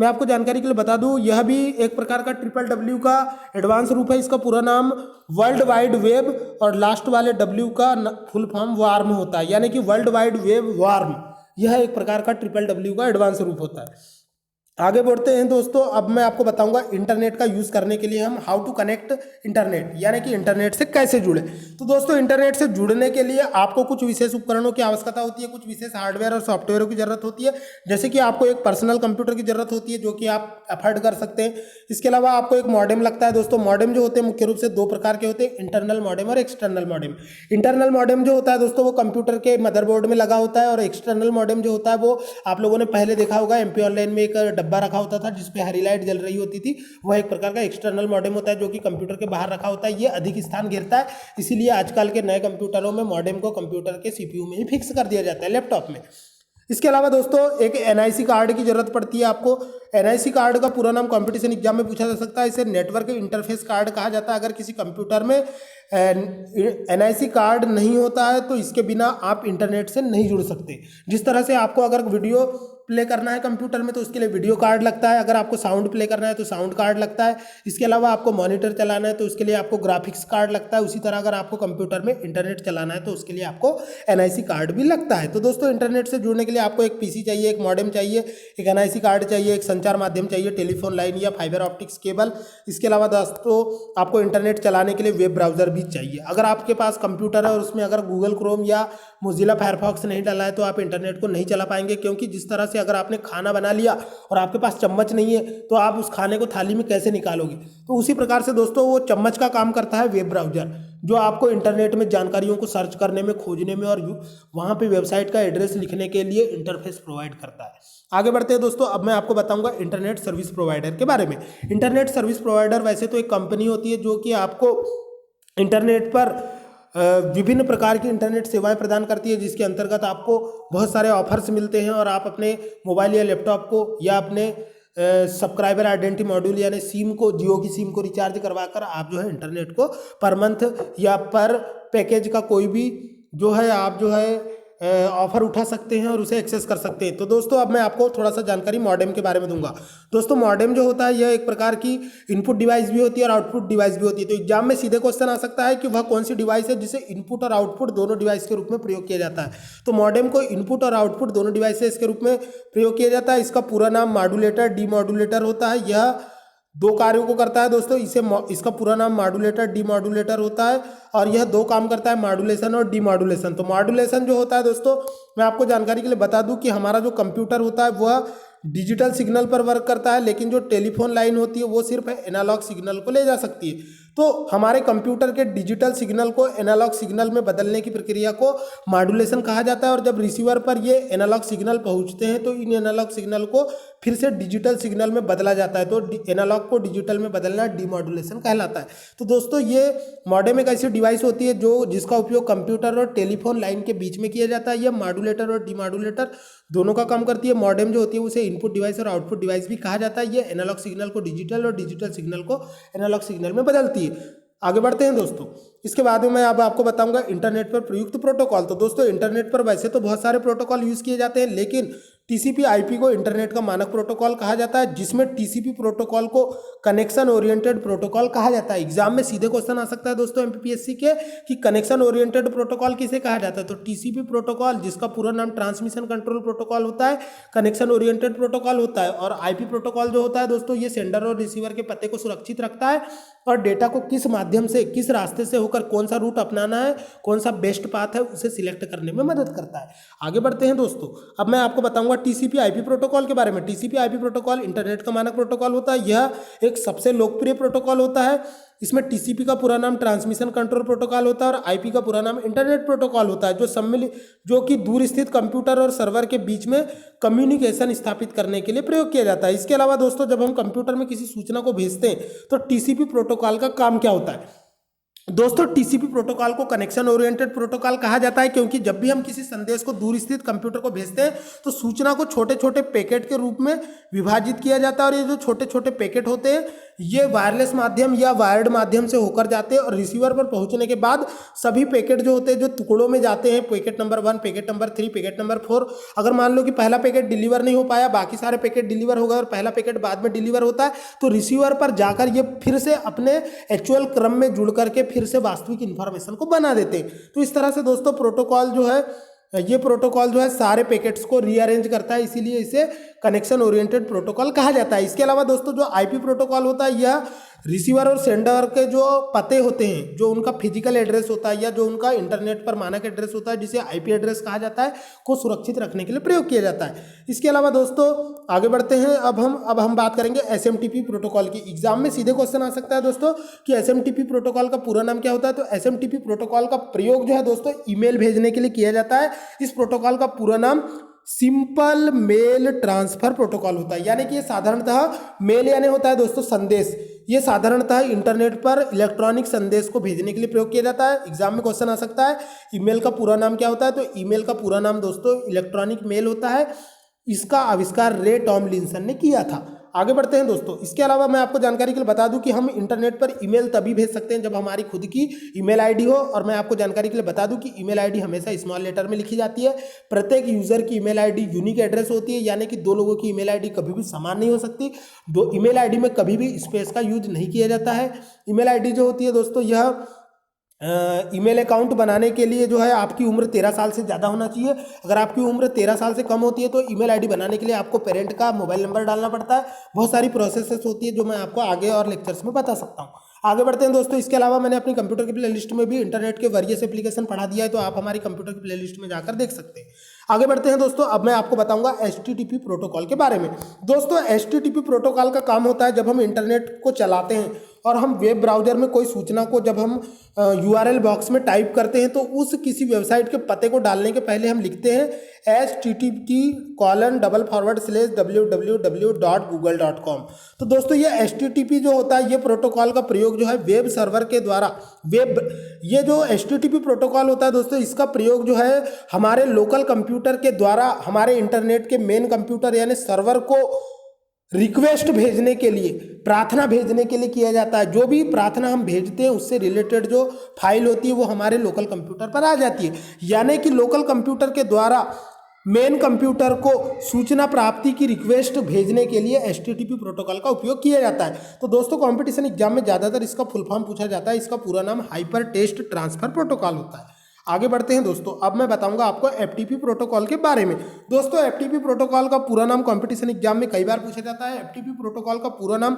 मैं आपको जानकारी के लिए बता दूं, यह भी एक प्रकार का WWW का एडवांस रूप है। इसका पूरा नाम वर्ल्ड वाइड वेब और लास्ट वाले W का फुल फॉर्म वार्म होता है, यानी कि वर्ल्ड वाइड वेब वार्म। यह एक प्रकार का WWW का एडवांस रूप होता है। आगे बढ़ते हैं दोस्तों। अब मैं आपको बताऊंगा इंटरनेट का यूज़ करने के लिए हम हाउ टू कनेक्ट इंटरनेट, यानी कि इंटरनेट से कैसे जुड़े। तो दोस्तों इंटरनेट से जुड़ने के लिए आपको कुछ विशेष उपकरणों की आवश्यकता होती है, कुछ विशेष हार्डवेयर और सॉफ्टवेयरों की जरूरत होती है। जैसे कि आपको एक पर्सनल कंप्यूटर की जरूरत होती है जो कि आप अफोर्ड कर सकते हैं। इसके अलावा आपको एक मॉडेम लगता है दोस्तों। मॉडेम जो होते हैं मुख्य रूप से दो प्रकार के होते हैं, इंटरनल मॉडेम और एक्सटर्नल मॉडेम। इंटरनल मॉडेम जो होता है दोस्तों वो कंप्यूटर के मदरबोर्ड में लगा होता है, और एक्सटर्नल मॉडेम जो होता है वो आप लोगों ने पहले देखा होगा MP ऑनलाइन में एक डब्बा रखा होता था जिसपे हरी लाइट जल रही होती थी, वह एक प्रकार का एक्सटर्नल मॉडेम होता है जो कि कंप्यूटर के बाहर रखा होता है। ये अधिक स्थान घेरता है, इसीलिए आजकल के नए कंप्यूटरों में मॉडेम को कंप्यूटर के CPU में ही फिक्स कर दिया जाता है, लैपटॉप में। इसके अलावा दोस्तों एक NIC कार्ड की जरूरत पड़ती है आपको। NIC कार्ड का पूरा नाम कंपटीशन एग्जाम में पूछा जा सकता है। इसे नेटवर्क इंटरफेस कार्ड कहा जाता है। अगर किसी कंप्यूटर में NIC कार्ड नहीं होता है तो इसके बिना आप इंटरनेट से नहीं जुड़ सकते। जिस तरह से आपको अगर वीडियो प्ले करना है कंप्यूटर में तो उसके लिए वीडियो कार्ड लगता है, अगर आपको साउंड प्ले करना है तो साउंड कार्ड लगता है। इसके अलावा आपको मॉनिटर चलाना है तो उसके लिए आपको ग्राफिक्स कार्ड लगता है। उसी तरह अगर आपको कंप्यूटर में इंटरनेट चलाना है तो उसके लिए आपको NIC कार्ड भी लगता है। तो दोस्तों इंटरनेट से जुड़ने के लिए आपको एक PC चाहिए, एक मॉडेम चाहिए, एक NIC कार्ड चाहिए, एक संचार माध्यम चाहिए, टेलीफोन लाइन या फाइबर ऑप्टिक्स केबल। इसके अलावा दोस्तों आपको इंटरनेट चलाने के लिए वेब ब्राउजर भी चाहिए। अगर आपके पास कंप्यूटर है और उसमें अगर गूगल क्रोम या मोजिला फायरफॉक्स नहीं डाला है तो आप इंटरनेट को नहीं चला पाएंगे, क्योंकि जिस तरह से अगर आपने खाना बना लिया और आपके पास चम्मच नहीं है तो आप उस खाने को थाली में कैसे निकालोगे। तो उसी प्रकार से दोस्तों वो चम्मच का काम करता है वेब ब्राउजर, जो आपको इंटरनेट में जानकारियों को सर्च करने में, खोजने में और वहाँ पे वेबसाइट का एड्रेस लिखने के लिए इंटरफेस प्रोवाइड करता है। आगे बढ़ते हैं दोस्तों। अब मैं आपको बताऊंगा इंटरनेट सर्विस प्रोवाइडर के बारे में। इंटरनेट सर्विस प्रोवाइडर वैसे तो एक कंपनी होती है जो कि आपको इंटरनेट पर विभिन्न प्रकार की इंटरनेट सेवाएं प्रदान करती है, जिसके अंतर्गत आपको बहुत सारे ऑफर्स मिलते हैं और आप अपने मोबाइल या लैपटॉप को या अपने सब्सक्राइबर आइडेंटिटी मॉड्यूल यानी सिम को, जियो की सिम को रिचार्ज करवाकर आप जो है इंटरनेट को पर मंथ या पर पैकेज का कोई भी जो है आप जो है ऑफर उठा सकते हैं और उसे एक्सेस कर सकते हैं। तो दोस्तों अब मैं आपको थोड़ा सा जानकारी मॉडेम के बारे में दूंगा। दोस्तों मॉडेम जो होता है यह एक प्रकार की इनपुट डिवाइस भी होती है और आउटपुट डिवाइस भी होती है। तो एग्जाम में सीधे क्वेश्चन आ सकता है कि वह कौन सी डिवाइस है जिसे इनपुट और आउटपुट दोनों डिवाइस के रूप में प्रयोग किया जाता है। तो मॉडेम को इनपुट और आउटपुट दोनों डिवाइसेस के रूप में प्रयोग किया जाता है। इसका पूरा नाम मॉड्यूलेटर डीमॉड्यूलेटर होता है। यह दो कार्यों को करता है दोस्तों। इसका पूरा नाम मॉड्यूलेटर डीमॉड्यूलेटर होता है और यह दो काम करता है, मॉड्यूलेशन और डीमॉड्यूलेशन। तो मॉड्यूलेशन जो होता है दोस्तों, मैं आपको जानकारी के लिए बता दूं कि हमारा जो कंप्यूटर होता है वह डिजिटल सिग्नल पर वर्क करता है, लेकिन जो टेलीफोन लाइन होती है वो सिर्फ एनालॉग सिग्नल को ले जा सकती है। तो हमारे कंप्यूटर के डिजिटल सिग्नल को एनालॉग सिग्नल में बदलने की प्रक्रिया को मॉड्यूलेशन कहा जाता है। और जब रिसीवर पर ये एनालॉग सिग्नल पहुंचते हैं तो इन एनालॉग सिग्नल को फिर से डिजिटल सिग्नल में बदला जाता है। तो एनालॉग को डिजिटल में बदलना डीमॉड्यूलेशन कहलाता है। तो दोस्तों ये मॉडेम एक ऐसी डिवाइस होती है जिसका उपयोग कंप्यूटर और टेलीफोन लाइन के बीच में किया जाता है। यह मॉड्यूलेटर और डीमॉड्यूलेटर दोनों का काम करती है। मॉडेम जो होती है उसे इनपुट डिवाइस और आउटपुट डिवाइस भी कहा जाता है। ये एनालॉग सिग्नल को डिजिटल और डिजिटल सिग्नल को एनालॉग सिग्नल में बदलती है। आगे बढ़ते हैं दोस्तों। इसके बाद में मैं अब आपको बताऊंगा इंटरनेट पर प्रयुक्त प्रोटोकॉल। तो दोस्तों इंटरनेट पर वैसे तो बहुत सारे प्रोटोकॉल यूज किए जाते हैं, लेकिन टीसीपी आईपी को इंटरनेट का मानक प्रोटोकॉल कहा जाता है, जिसमें टीसीपी प्रोटोकॉल को कनेक्शन ओरिएंटेड प्रोटोकॉल कहा जाता है। एग्जाम में सीधे क्वेश्चन आ सकता है दोस्तों एमपीपीएससी के कि कनेक्शन ओरिएंटेड प्रोटोकॉल किसे कहा जाता है। तो टीसीपी प्रोटोकॉल, जिसका पूरा नाम ट्रांसमिशन कंट्रोल प्रोटोकॉल होता है, कनेक्शन ओरिएंटेड प्रोटोकॉल होता है। और आईपी प्रोटोकॉल जो होता है दोस्तों, ये सेंडर और रिसीवर के पते को सुरक्षित रखता है और डेटा को किस माध्यम से, किस रास्ते से होकर कौन सा रूट अपनाना है, कौन सा बेस्ट पाथ है, उसे सिलेक्ट करने में मदद करता है। आगे बढ़ते हैं दोस्तों। अब मैं आपको बताऊंगा टीसीपी आईपी प्रोटोकॉल के बारे में। टीसीपी आईपी प्रोटोकॉल इंटरनेट का मानक प्रोटोकॉल होता है। यह एक सबसे लोकप्रिय प्रोटोकॉल होता है। इसमें टीसीपी का पूरा नाम ट्रांसमिशन कंट्रोल प्रोटोकॉल होता है और आईपी का पूरा नाम इंटरनेट प्रोटोकॉल होता है, जो कि दूर स्थित कंप्यूटर और सर्वर के बीच में कम्युनिकेशन स्थापित करने के लिए प्रयोग किया जाता है। इसके अलावा दोस्तों जब हम कंप्यूटर में किसी सूचना को भेजते हैं तो टीसीपी प्रोटोकॉल का काम क्या होता है। दोस्तों टीसीपी प्रोटोकॉल को कनेक्शन ओरिएंटेड प्रोटोकॉल कहा जाता है, क्योंकि जब भी हम किसी संदेश को दूर स्थित कंप्यूटर को भेजते हैं तो सूचना को छोटे छोटे पैकेट के रूप में विभाजित किया जाता है और ये जो छोटे छोटे पैकेट होते हैं ये वायरलेस माध्यम या वायर्ड माध्यम से होकर जाते हैं और रिसीवर पर पहुंचने के बाद सभी पैकेट जो होते हैं जो टुकड़ों में जाते हैं, packet number 1, packet number 3, packet number 4। अगर मान लो कि पहला पैकेट डिलीवर नहीं हो पाया, बाकी सारे पैकेट डिलीवर हो गए और पहला पैकेट बाद में डिलीवर होता है, तो रिसीवर पर जाकर ये फिर से अपने एक्चुअल क्रम में जुड़ करके फिर से वास्तविक इंफॉर्मेशन को बना देते हैं। तो इस तरह से दोस्तों प्रोटोकॉल जो है, ये प्रोटोकॉल जो है सारे पैकेट्स को रीअरेंज करता है, इसीलिए इसे कनेक्शन ओरिएंटेड प्रोटोकॉल कहा जाता है। इसके अलावा दोस्तों जो आईपी प्रोटोकॉल होता है यह रिसीवर और सेंडर के जो पते होते हैं, जो उनका फिजिकल एड्रेस होता है या जो उनका इंटरनेट पर मानक एड्रेस होता है, जिसे आईपी एड्रेस कहा जाता है, को सुरक्षित रखने के लिए प्रयोग किया जाता है। इसके अलावा दोस्तों आगे बढ़ते हैं। अब हम बात करेंगे एसएमटीपी प्रोटोकॉल की। एग्जाम में सीधे क्वेश्चन आ सकता है दोस्तों कि एसएमटीपी प्रोटोकॉल का पूरा नाम क्या होता है। तो एसएमटीपी प्रोटोकॉल का प्रयोग जो है दोस्तों ईमेल भेजने के लिए किया जाता है। इस प्रोटोकॉल का पूरा नाम सिंपल मेल ट्रांसफर प्रोटोकॉल होता है, यानी कि ये साधारणतः मेल यानी होता है दोस्तों संदेश। ये साधारणतः इंटरनेट पर इलेक्ट्रॉनिक संदेश को भेजने के लिए प्रयोग किया जाता है। एग्जाम में क्वेश्चन आ सकता है ईमेल का पूरा नाम क्या होता है। तो ईमेल का पूरा नाम दोस्तों इलेक्ट्रॉनिक मेल होता है। इसका आविष्कार रे टॉमलिंसन ने किया था। आगे बढ़ते हैं दोस्तों। इसके अलावा मैं आपको जानकारी के लिए बता दूं कि हम इंटरनेट पर ईमेल तभी भेज सकते हैं जब हमारी खुद की ईमेल आईडी हो। और मैं आपको जानकारी के लिए बता दूं कि ईमेल आईडी हमेशा स्मॉल लेटर में लिखी जाती है। प्रत्येक यूजर की ईमेल आईडी यूनिक एड्रेस होती है, यानी कि दो लोगों की ईमेल आईडी कभी भी समान नहीं हो सकती। दो ईमेल आईडी में कभी भी स्पेस का यूज नहीं किया जाता है। ईमेल आईडी जो होती है दोस्तों, यह ईमेल अकाउंट बनाने के लिए जो है आपकी उम्र 13 साल से ज़्यादा होना चाहिए। अगर आपकी उम्र 13 साल से कम होती है तो ईमेल आईडी बनाने के लिए आपको पेरेंट का मोबाइल नंबर डालना पड़ता है। बहुत सारी प्रोसेसेस होती है जो मैं आपको आगे और लेक्चर्स में बता सकता हूँ। आगे बढ़ते हैं दोस्तों। इसके अलावा मैंने अपनी कंप्यूटर की प्लेलिस्ट में भी इंटरनेट के वेरियस एप्लीकेशन पढ़ा दिया है, तो आप हमारी कंप्यूटर की प्लेलिस्ट में जाकर देख सकते हैं। आगे बढ़ते हैं दोस्तों। अब मैं आपको बताऊंगा एचटीटीपी प्रोटोकॉल के बारे में। दोस्तों एचटीटीपी प्रोटोकॉल का काम होता है जब हम इंटरनेट को चलाते हैं और हम वेब ब्राउजर में कोई सूचना को जब हम यूआरएल बॉक्स में टाइप करते हैं तो उस किसी वेबसाइट के पते को डालने के पहले हम लिखते हैं http://www.google.com। तो दोस्तों ये एचटीटीपी जो होता है, ये प्रोटोकॉल का प्रयोग जो है वेब सर्वर के द्वारा ये जो एचटीटीपी प्रोटोकॉल होता है दोस्तों, इसका प्रयोग जो है हमारे लोकल कंप्यूटर के द्वारा हमारे इंटरनेट के मेन कंप्यूटर यानी सर्वर को रिक्वेस्ट भेजने के लिए, प्रार्थना भेजने के लिए किया जाता है। जो भी प्रार्थना हम भेजते हैं उससे रिलेटेड जो फाइल होती है वो हमारे लोकल कंप्यूटर पर आ जाती है। यानी कि लोकल कंप्यूटर के द्वारा मेन कंप्यूटर को सूचना प्राप्ति की रिक्वेस्ट भेजने के लिए HTTP प्रोटोकॉल का उपयोग किया जाता है। तो दोस्तों कॉम्पिटिशन एग्जाम में ज़्यादातर इसका फुल फॉर्म पूछा जाता है। इसका पूरा नाम हाइपर टेक्स्ट ट्रांसफर प्रोटोकॉल होता है। आगे बढ़ते हैं दोस्तों, अब मैं बताऊंगा आपको FTP प्रोटोकॉल के बारे में। दोस्तों FTP प्रोटोकॉल का पूरा नाम कॉम्पिटिशन एग्जाम में कई बार पूछा जाता है। FTP प्रोटोकॉल का पूरा नाम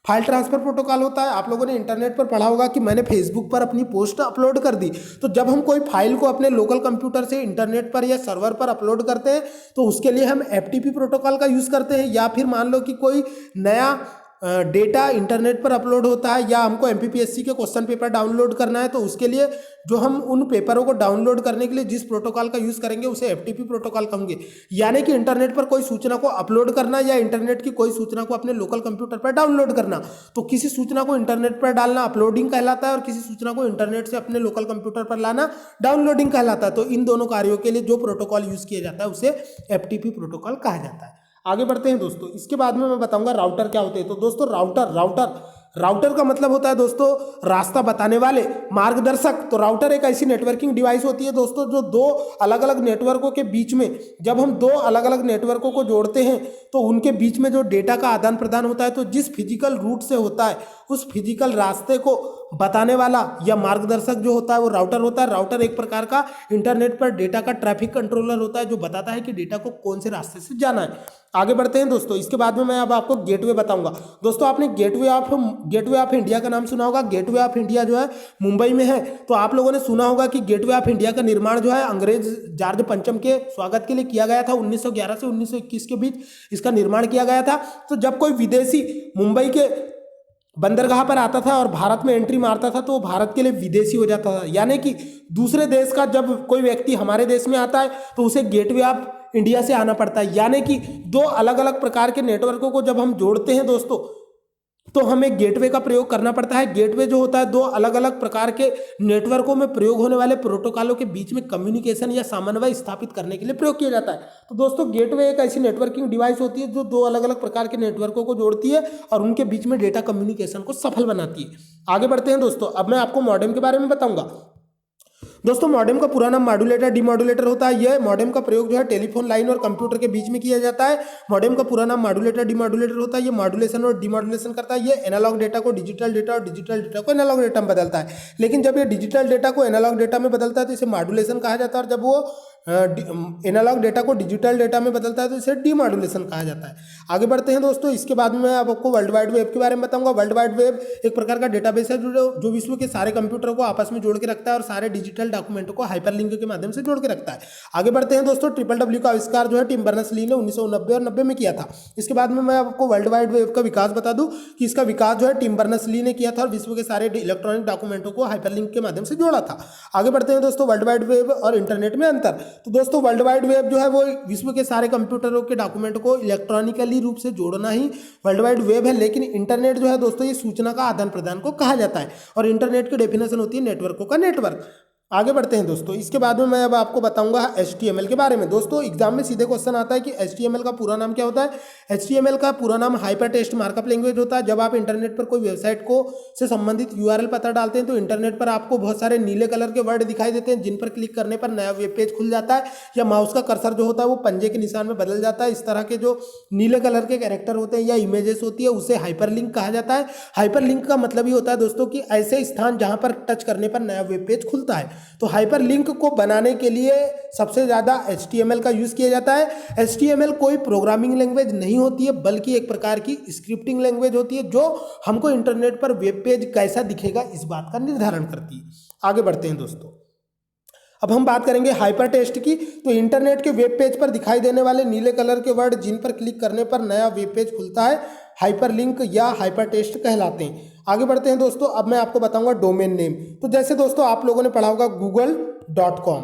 फाइल ट्रांसफर प्रोटोकॉल होता है। आप लोगों ने इंटरनेट पर पढ़ा होगा कि मैंने फेसबुक पर अपनी पोस्ट अपलोड कर दी। तो जब हम कोई फाइल को अपने लोकल कंप्यूटर से इंटरनेट पर या सर्वर पर अपलोड करते हैं तो उसके लिए हम FTP प्रोटोकॉल का यूज़ करते हैं। या फिर मान लो कि कोई नया डेटा इंटरनेट पर अपलोड होता है या हमको MPPSC के क्वेश्चन पेपर डाउनलोड करना है तो उसके लिए जो हम उन पेपरों को डाउनलोड करने के लिए जिस प्रोटोकॉल का यूज़ करेंगे उसे FTP प्रोटोकॉल कहेंगे। यानी कि इंटरनेट पर कोई सूचना को अपलोड करना या इंटरनेट की कोई सूचना को अपने लोकल कंप्यूटर पर डाउनलोड करना। तो किसी सूचना को इंटरनेट पर डालना अपलोडिंग कहलाता है और किसी सूचना को इंटरनेट से अपने लोकल कंप्यूटर पर लाना डाउनलोडिंग कहलाता है। तो इन दोनों कार्यों के लिए जो प्रोटोकॉल यूज़ किया जाता है उसे FTP प्रोटोकॉल कहा जाता है। आगे बढ़ते हैं दोस्तों, इसके बाद में मैं बताऊंगा राउटर क्या होते हैं। तो दोस्तों राउटर का मतलब होता है दोस्तों रास्ता बताने वाले, मार्गदर्शक। तो राउटर एक ऐसी नेटवर्किंग डिवाइस होती है दोस्तों जो दो अलग अलग नेटवर्कों के बीच में, जब हम दो अलग अलग नेटवर्कों को जोड़ते हैं तो उनके बीच में जो डेटा का आदान प्रदान होता है तो जिस फिजिकल रूट से होता है उस फिजिकल रास्ते को बताने वाला या मार्गदर्शक जो होता है वो राउटर होता है। राउटर एक प्रकार का इंटरनेट पर डेटा का ट्रैफिक कंट्रोलर होता है जो बताता है कि डेटा को कौन से रास्ते से जाना है। आगे बढ़ते हैं दोस्तों, इसके बाद में मैं अब आपको गेटवे बताऊंगा। दोस्तों आपने गेटवे ऑफ इंडिया का नाम सुना होगा। गेटवे ऑफ इंडिया जो है मुंबई में है। तो आप लोगों ने सुना होगा कि गेटवे ऑफ इंडिया का निर्माण जो है अंग्रेज जॉर्ज पंचम के स्वागत के लिए किया गया था। 1911 से 1921 के बीच इसका निर्माण किया गया था। तो जब कोई विदेशी मुंबई के बंदरगाह पर आता था और भारत में एंट्री मारता था तो वो भारत के लिए विदेशी हो जाता था। यानी कि दूसरे देश का जब कोई व्यक्ति हमारे देश में आता है तो उसे गेटवे ऑफ इंडिया से आना पड़ता है। यानी कि दो अलग अलग प्रकार के नेटवर्कों को जब हम जोड़ते हैं दोस्तों तो हमें गेटवे का प्रयोग करना पड़ता है। गेटवे जो होता है दो अलग अलग प्रकार के नेटवर्कों में प्रयोग होने वाले प्रोटोकॉलों के बीच में कम्युनिकेशन या समन्वय स्थापित करने के लिए प्रयोग किया जाता है। तो दोस्तों गेटवे एक ऐसी नेटवर्किंग डिवाइस होती है जो दो अलग अलग प्रकार के नेटवर्कों को जोड़ती है और उनके बीच में डेटा कम्युनिकेशन को सफल बनाती है। आगे बढ़ते हैं दोस्तों, अब मैं आपको मॉडेम के बारे में बताऊंगा। दोस्तों मॉडेम का पूरा नाम मॉड्यूलेटर डिमॉड्यूलेटर होता है। यह मॉडेम का प्रयोग जो है टेलीफोन लाइन और कंप्यूटर के बीच में किया जाता है। मॉडेम का पूरा नाम मॉड्यूलेटर डिमॉड्यूलेटर होता है। ये मॉड्यूलेशन और डिमॉड्यूलेशन करता है। ये एनालॉग डेटा को डिजिटल डेटा और डिजिटल डेटा को एनालॉग डेटा में बदलता है। लेकिन जब ये डिजिटल डेटा को एनालॉग डेटा में बदलता है तो इसे मॉड्यूलेशन कहा जाता है और जब वो एनालॉग डेटा को डिजिटल डेटा में बदलता है तो इसे डीमॉड्यूलेशन कहा जाता है। आगे बढ़ते हैं दोस्तों, इसके बाद में मैं आपको वर्ल्ड वाइड वेब के बारे में बताऊंगा। वर्ल्ड वाइड वेब एक प्रकार का डेटाबेस है जो विश्व के सारे कंप्यूटरों को आपस में जोड़ के रखता है और सारे डिजिटल डॉक्यूमेंटों को हाइपरलिंक के माध्यम से जोड़ के रखता है। आगे बढ़ते हैं दोस्तों, ट्रिपल का आविष्कार जो है टिम बर्नर्स-ली ने 1990 और 90 में किया था। इसके बाद में मैं आपको वर्ल्ड वाइड वेब का विकास बता दूं कि इसका विकास जो है टिम बर्नर्स-ली ने किया था और विश्व के सारे इलेक्ट्रॉनिक डॉक्यूमेंटों को हाइपरलिंक के माध्यम से जोड़ा था। आगे बढ़ते हैं दोस्तों, वर्ल्ड वाइड वेब और इंटरनेट में अंतर। तो दोस्तों वर्ल्ड वाइड वेब जो है वो विश्व के सारे कंप्यूटरों के डॉक्यूमेंट को इलेक्ट्रॉनिकली रूप से जोड़ना ही वर्ल्ड वाइड वेब है। लेकिन इंटरनेट जो है दोस्तों ये सूचना का आदान प्रदान को कहा जाता है और इंटरनेट की डेफिनेशन होती है नेटवर्कों का नेटवर्क। आगे बढ़ते हैं दोस्तों, इसके बाद में मैं अब आपको बताऊंगा HTML के बारे में। दोस्तों एग्जाम में सीधे क्वेश्चन आता है कि HTML का पूरा नाम क्या होता है। HTML का पूरा नाम हाइपर टेक्स्ट मार्कअप लैंग्वेज होता है। जब आप इंटरनेट पर कोई वेबसाइट को से संबंधित URL पता डालते हैं तो इंटरनेट पर आपको बहुत सारे नीले कलर के वर्ड दिखाई देते हैं जिन पर क्लिक करने पर नया वेब पेज खुल जाता है या माउस का कर्सर जो होता है वो पंजे के निशान में बदल जाता है। इस तरह के जो नीले कलर के कैरेक्टर होते हैं या इमेजेस होती है उसे हाइपरलिंक कहा जाता है। हाइपरलिंक का मतलब ही होता है दोस्तों कि ऐसे स्थान जहां पर टच करने पर नया वेब पेज खुलता है। तो हाइपरलिंक को बनाने के लिए सबसे ज्यादा HTML का यूज किया जाता है। HTML कोई प्रोग्रामिंग लैंग्वेज नहीं होती है बल्कि एक प्रकार की स्क्रिप्टिंग लैंग्वेज होती है जो हमको इंटरनेट पर वेब पेज कैसा दिखेगा इस बात का निर्धारण करती है। आगे बढ़ते हैं दोस्तों, अब हम बात करेंगे हाइपर टेक्स्ट की। तो इंटरनेट के वेब पेज पर दिखाई देने वाले नीले कलर के वर्ड जिन पर क्लिक करने पर नया वेब पेज खुलता है हाइपरलिंक या हाइपर टेक्स्ट कहलाते हैं। आगे बढ़ते हैं दोस्तों, अब मैं आपको बताऊंगा डोमेन नेम। तो जैसे दोस्तों आप लोगों ने पढ़ा होगा गूगल.com।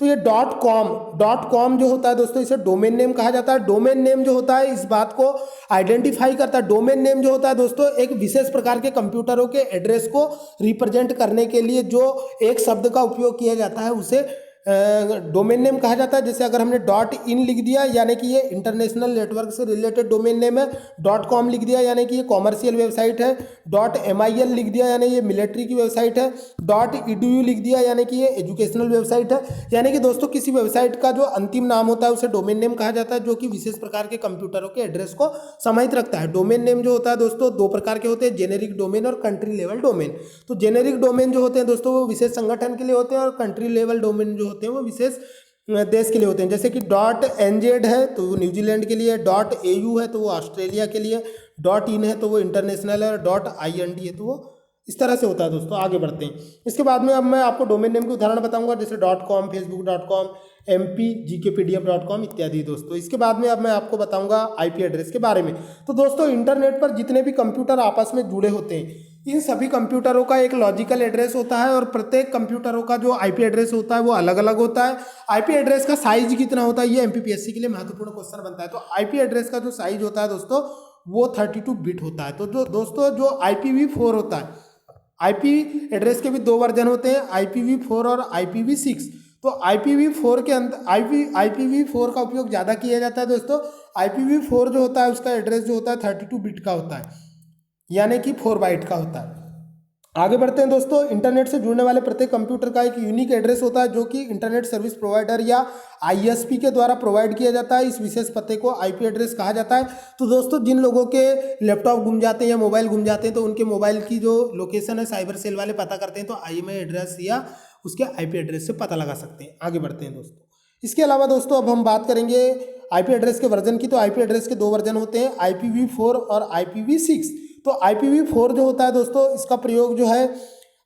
तो ये .com जो होता है दोस्तों इसे डोमेन नेम कहा जाता है। डोमेन नेम जो होता है इस बात को आइडेंटिफाई करता है। डोमेन नेम जो होता है दोस्तों एक विशेष प्रकार के कंप्यूटरों के एड्रेस को रिप्रेजेंट करने के लिए जो एक शब्द का उपयोग किया जाता है उसे डोमेन नेम कहा जाता है। जैसे अगर हमने डॉट इन लिख दिया यानी कि ये इंटरनेशनल नेटवर्क से रिलेटेड डोमेन नेम है, डॉट कॉम लिख दिया यानी कि ये कॉमर्शियल वेबसाइट है, डॉट MIL लिख दिया यानी ये मिलिट्री की वेबसाइट है, डॉट EDU लिख दिया यानी कि ये एजुकेशनल वेबसाइट है। यानी कि दोस्तों किसी वेबसाइट का जो अंतिम नाम होता है उसे डोमेन नेम कहा जाता है, जो कि विशेष प्रकार के कंप्यूटरों के एड्रेस को समाहित रखता है। डोमेन नेम जो होता है दोस्तों दो प्रकार के होते हैं, जेनेरिक डोमेन और कंट्री लेवल डोमेन। तो जेनेरिक डोमेन जो होते हैं दोस्तों वो विशेष संगठन के लिए होते हैं, और कंट्री लेवल डोमेन जो होते हैं वो विशेष देश के लिए होते हैं। जैसे कि डॉट NZ है तो वो न्यूजीलैंड के लिए, डॉट AU है तो वो ऑस्ट्रेलिया के लिए, डॉट इन है तो वो इंटरनेशनल है, और डॉट IND है तो वो इस तरह से होता है दोस्तों। आगे बढ़ते हैं। इसके बाद में अब मैं आपको डोमेन नेम के उदाहरण बताऊंगा, जैसे .com, facebook.com, mpgkpdf.com इत्यादि दोस्तों। इसके बाद में अब मैं आपको बताऊंगा IP एड्रेस के बारे में। तो दोस्तों इंटरनेट पर जितने भी कंप्यूटर आपस में जुड़े होते हैं, इन सभी कंप्यूटरों का एक लॉजिकल एड्रेस होता है, और प्रत्येक कंप्यूटरों का जो IP एड्रेस होता है वो अलग अलग होता है। IP एड्रेस का साइज कितना होता है ये MPPSC के लिए महत्वपूर्ण क्वेश्चन बनता है। तो IP एड्रेस का जो साइज होता है दोस्तों वो 32 बिट होता है। तो जो दोस्तों जो IPv4 होता है, IP एड्रेस के भी दो वर्जन होते हैं, IPv4 और IPv6। तो IPv4 के अंदर IPv4 का उपयोग ज़्यादा किया जाता है दोस्तों। IPv4 जो होता है उसका एड्रेस जो होता है 32 बिट का होता है, यानी कि 4 बाइट का होता है। आगे बढ़ते हैं दोस्तों। इंटरनेट से जुड़ने वाले प्रत्येक कंप्यूटर का एक यूनिक एड्रेस होता है, जो कि इंटरनेट सर्विस प्रोवाइडर या ISP के द्वारा प्रोवाइड किया जाता है। इस विशेष पते को IP एड्रेस कहा जाता है। तो दोस्तों जिन लोगों के लैपटॉप गुम जाते हैं या मोबाइल गुम जाते हैं तो उनके मोबाइल की जो लोकेशन है साइबर सेल वाले पता करते हैं, तो IMEI एड्रेस या उसके IP एड्रेस से पता लगा सकते हैं। आगे बढ़ते हैं दोस्तों। इसके अलावा दोस्तों अब हम बात करेंगे IP एड्रेस के वर्जन की। तो IP एड्रेस के दो वर्जन होते हैं, IPv4 और IPv6। तो IPv4 जो होता है दोस्तों इसका प्रयोग जो है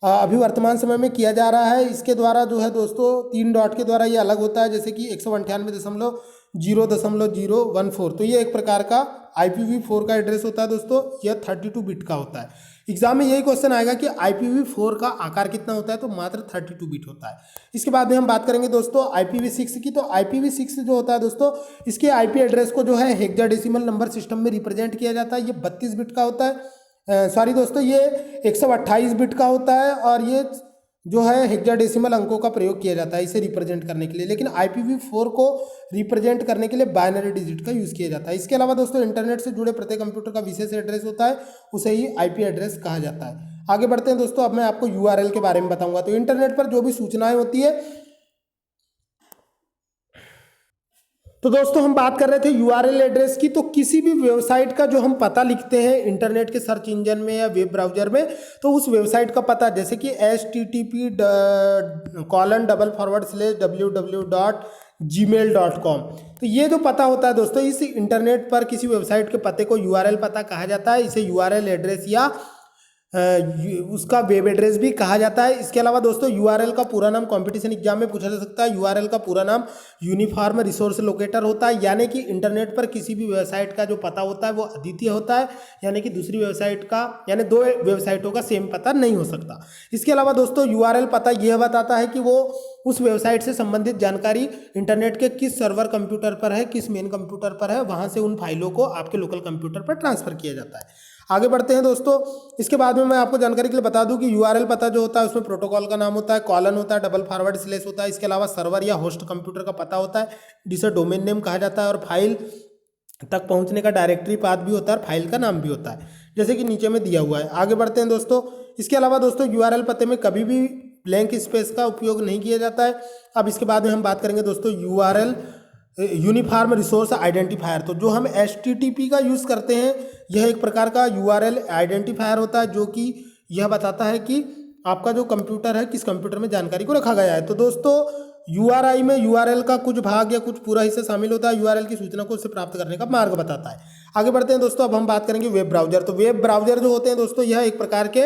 अभी वर्तमान समय में किया जा रहा है। इसके द्वारा जो है दोस्तों 3 डॉट के द्वारा ये अलग होता है, जैसे कि 198.0.014। तो ये एक प्रकार का IPv4 का एड्रेस होता है दोस्तों, यह 32 बिट का होता है। एग्जाम में यही क्वेश्चन आएगा कि IPv4 का आकार कितना होता है, तो मात्र 32 बिट होता है। इसके बाद में हम बात करेंगे दोस्तों IPv6 की। तो IPv6 जो होता है दोस्तों इसके IP एड्रेस को जो है हेक्साडेसिमल नंबर सिस्टम में रिप्रेजेंट किया जाता है। ये 32 बिट का होता है, सॉरी दोस्तों ये 128 बिट का होता है, और ये जो है हेक्साडेसिमल अंकों का प्रयोग किया जाता है इसे रिप्रेजेंट करने के लिए। लेकिन IPv4 को रिप्रेजेंट करने के लिए बाइनरी डिजिट का यूज़ किया जाता है। इसके अलावा दोस्तों इंटरनेट से जुड़े प्रत्येक कंप्यूटर का विशेष एड्रेस होता है, उसे ही IP एड्रेस कहा जाता है। आगे बढ़ते हैं दोस्तों। अब मैं आपको URL के बारे में बताऊंगा। तो इंटरनेट पर जो भी सूचनाएं होती है, तो दोस्तों हम बात कर रहे थे URL एड्रेस की। तो किसी भी वेबसाइट का जो हम पता लिखते हैं इंटरनेट के सर्च इंजन में या वेब ब्राउजर में, तो उस वेबसाइट का पता, जैसे कि http://www.gmail.com, तो ये जो पता होता है दोस्तों इस इंटरनेट पर किसी वेबसाइट के पते को URL पता कहा जाता है। इसे URL एड्रेस या उसका वेब एड्रेस भी कहा जाता है। इसके अलावा दोस्तों URL का पूरा नाम कंपटीशन एग्जाम में पूछा जा सकता है। URL का पूरा नाम यूनिफॉर्म रिसोर्स लोकेटर होता है, यानी कि इंटरनेट पर किसी भी वेबसाइट का जो पता होता है वो अद्वितीय होता है, यानी कि दूसरी वेबसाइट का, यानी दो वेबसाइटों का सेम पता नहीं हो सकता। इसके अलावा दोस्तों URL पता यह बताता है कि वो उस वेबसाइट से संबंधित जानकारी इंटरनेट के किस सर्वर कंप्यूटर पर है, किस मेन कंप्यूटर पर है, वहाँ से उन फाइलों को आपके लोकल कंप्यूटर पर ट्रांसफर किया जाता है। आगे बढ़ते हैं दोस्तों। इसके बाद में मैं आपको जानकारी के लिए बता दूं कि URL पता जो होता है उसमें प्रोटोकॉल का नाम होता है, कॉलन होता है, डबल फॉरवर्ड स्लैश होता है। इसके अलावा सर्वर या होस्ट कंप्यूटर का पता होता है, जिसे डोमेन नेम कहा जाता है, और फाइल तक पहुंचने का डायरेक्टरी पाथ भी होता है, और फाइल का नाम भी होता है, जैसे कि नीचे में दिया हुआ है। आगे बढ़ते हैं दोस्तों। इसके अलावा दोस्तों URL पते में कभी भी ब्लैंक स्पेस का उपयोग नहीं किया जाता है। अब इसके बाद में हम बात करेंगे दोस्तों URL यूनिफॉर्म रिसोर्स आइडेंटिफायर। तो जो हम HTTP का यूज़ करते हैं, यह एक प्रकार का URL आइडेंटिफायर होता है, जो कि यह बताता है कि आपका जो कंप्यूटर है किस कंप्यूटर में जानकारी को रखा गया है। तो दोस्तों URI में URL का कुछ भाग या कुछ पूरा हिस्सा शामिल होता है। URL की सूचना को उससे प्राप्त करने का मार्ग बताता है। आगे बढ़ते हैं दोस्तों। अब हम बात करेंगे वेब ब्राउजर। तो वेब ब्राउजर जो होते हैं दोस्तों यह एक प्रकार के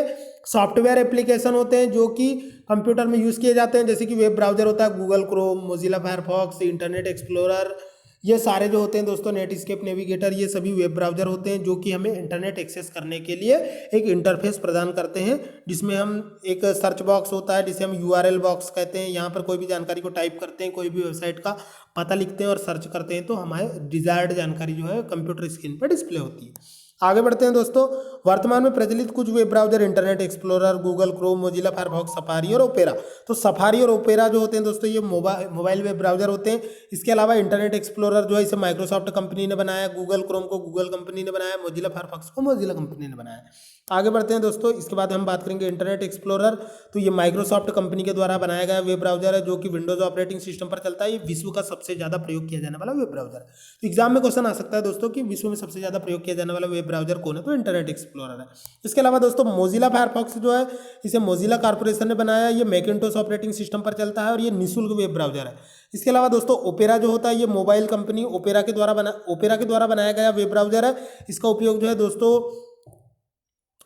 सॉफ्टवेयर एप्लीकेशन होते हैं जो कि कंप्यूटर में यूज़ किए जाते हैं। जैसे कि वेब ब्राउजर होता है Google Chrome, Mozilla Firefox, internet explorer, ये सारे जो होते हैं दोस्तों, नेटस्केप नेविगेटर, ये सभी वेब ब्राउजर होते हैं जो कि हमें इंटरनेट एक्सेस करने के लिए एक इंटरफेस प्रदान करते हैं, जिसमें हम एक सर्च बॉक्स होता है जिसे हम URL बॉक्स कहते हैं। यहाँ पर कोई भी जानकारी को टाइप करते हैं, कोई भी वेबसाइट का पता लिखते हैं और सर्च करते हैं, तो हमारे डिजायर्ड जानकारी जो है कंप्यूटर स्क्रीन पर डिस्प्ले होती है। आगे बढ़ते हैं दोस्तों। वर्तमान में प्रचलित कुछ web browser internet explorer, Google Chrome, Mozilla Firefox, safari और ओपेरा। तो सफारी और ओपेरा जो होते हैं दोस्तों ये मोबाइल वेब ब्राउजर होते हैं। इसके अलावा इंटरनेट एक्सप्लोरर जो है इसे माइक्रोसॉफ्ट कंपनी ने बनाया, गूगल क्रोम को गूगल कंपनी ने बनाया, मोजिला फायरफॉक्स को मोजिला कंपनी ने बनाया। आगे बढ़ते हैं दोस्तों। इसके बाद हम बात करेंगे इंटरनेट एक्सप्लोरर। तो ये माइक्रोसॉफ्ट कंपनी के द्वारा बनाया गया वेब ब्राउजर है जो कि विंडोज ऑपरेटिंग सिस्टम पर चलता है। ये विश्व का सबसे ज़्यादा प्रयोग किया जाने वाला वेब ब्राउजर है। तो एग्जाम में क्वेश्चन आ सकता है दोस्तों कि विश्व में सबसे ज़्यादा प्रयोग किया जाने वाला वेब ब्राउजर कौन है, तो इंटरनेट एक्सप्लोरर है। इसके अलावा दोस्तों मोजिला फायरफॉक्स जो है इसे मोजिला कॉर्पोरेशन ने बनाया। ये मैकिन्टोश ऑपरेटिंग सिस्टम पर चलता है और ये निःशुल्क वेब ब्राउजर है। इसके अलावा दोस्तों ओपेरा जो होता है ये मोबाइल कंपनी ओपेरा के द्वारा बनाया गया वेब ब्राउजर है। इसका उपयोग जो है दोस्तों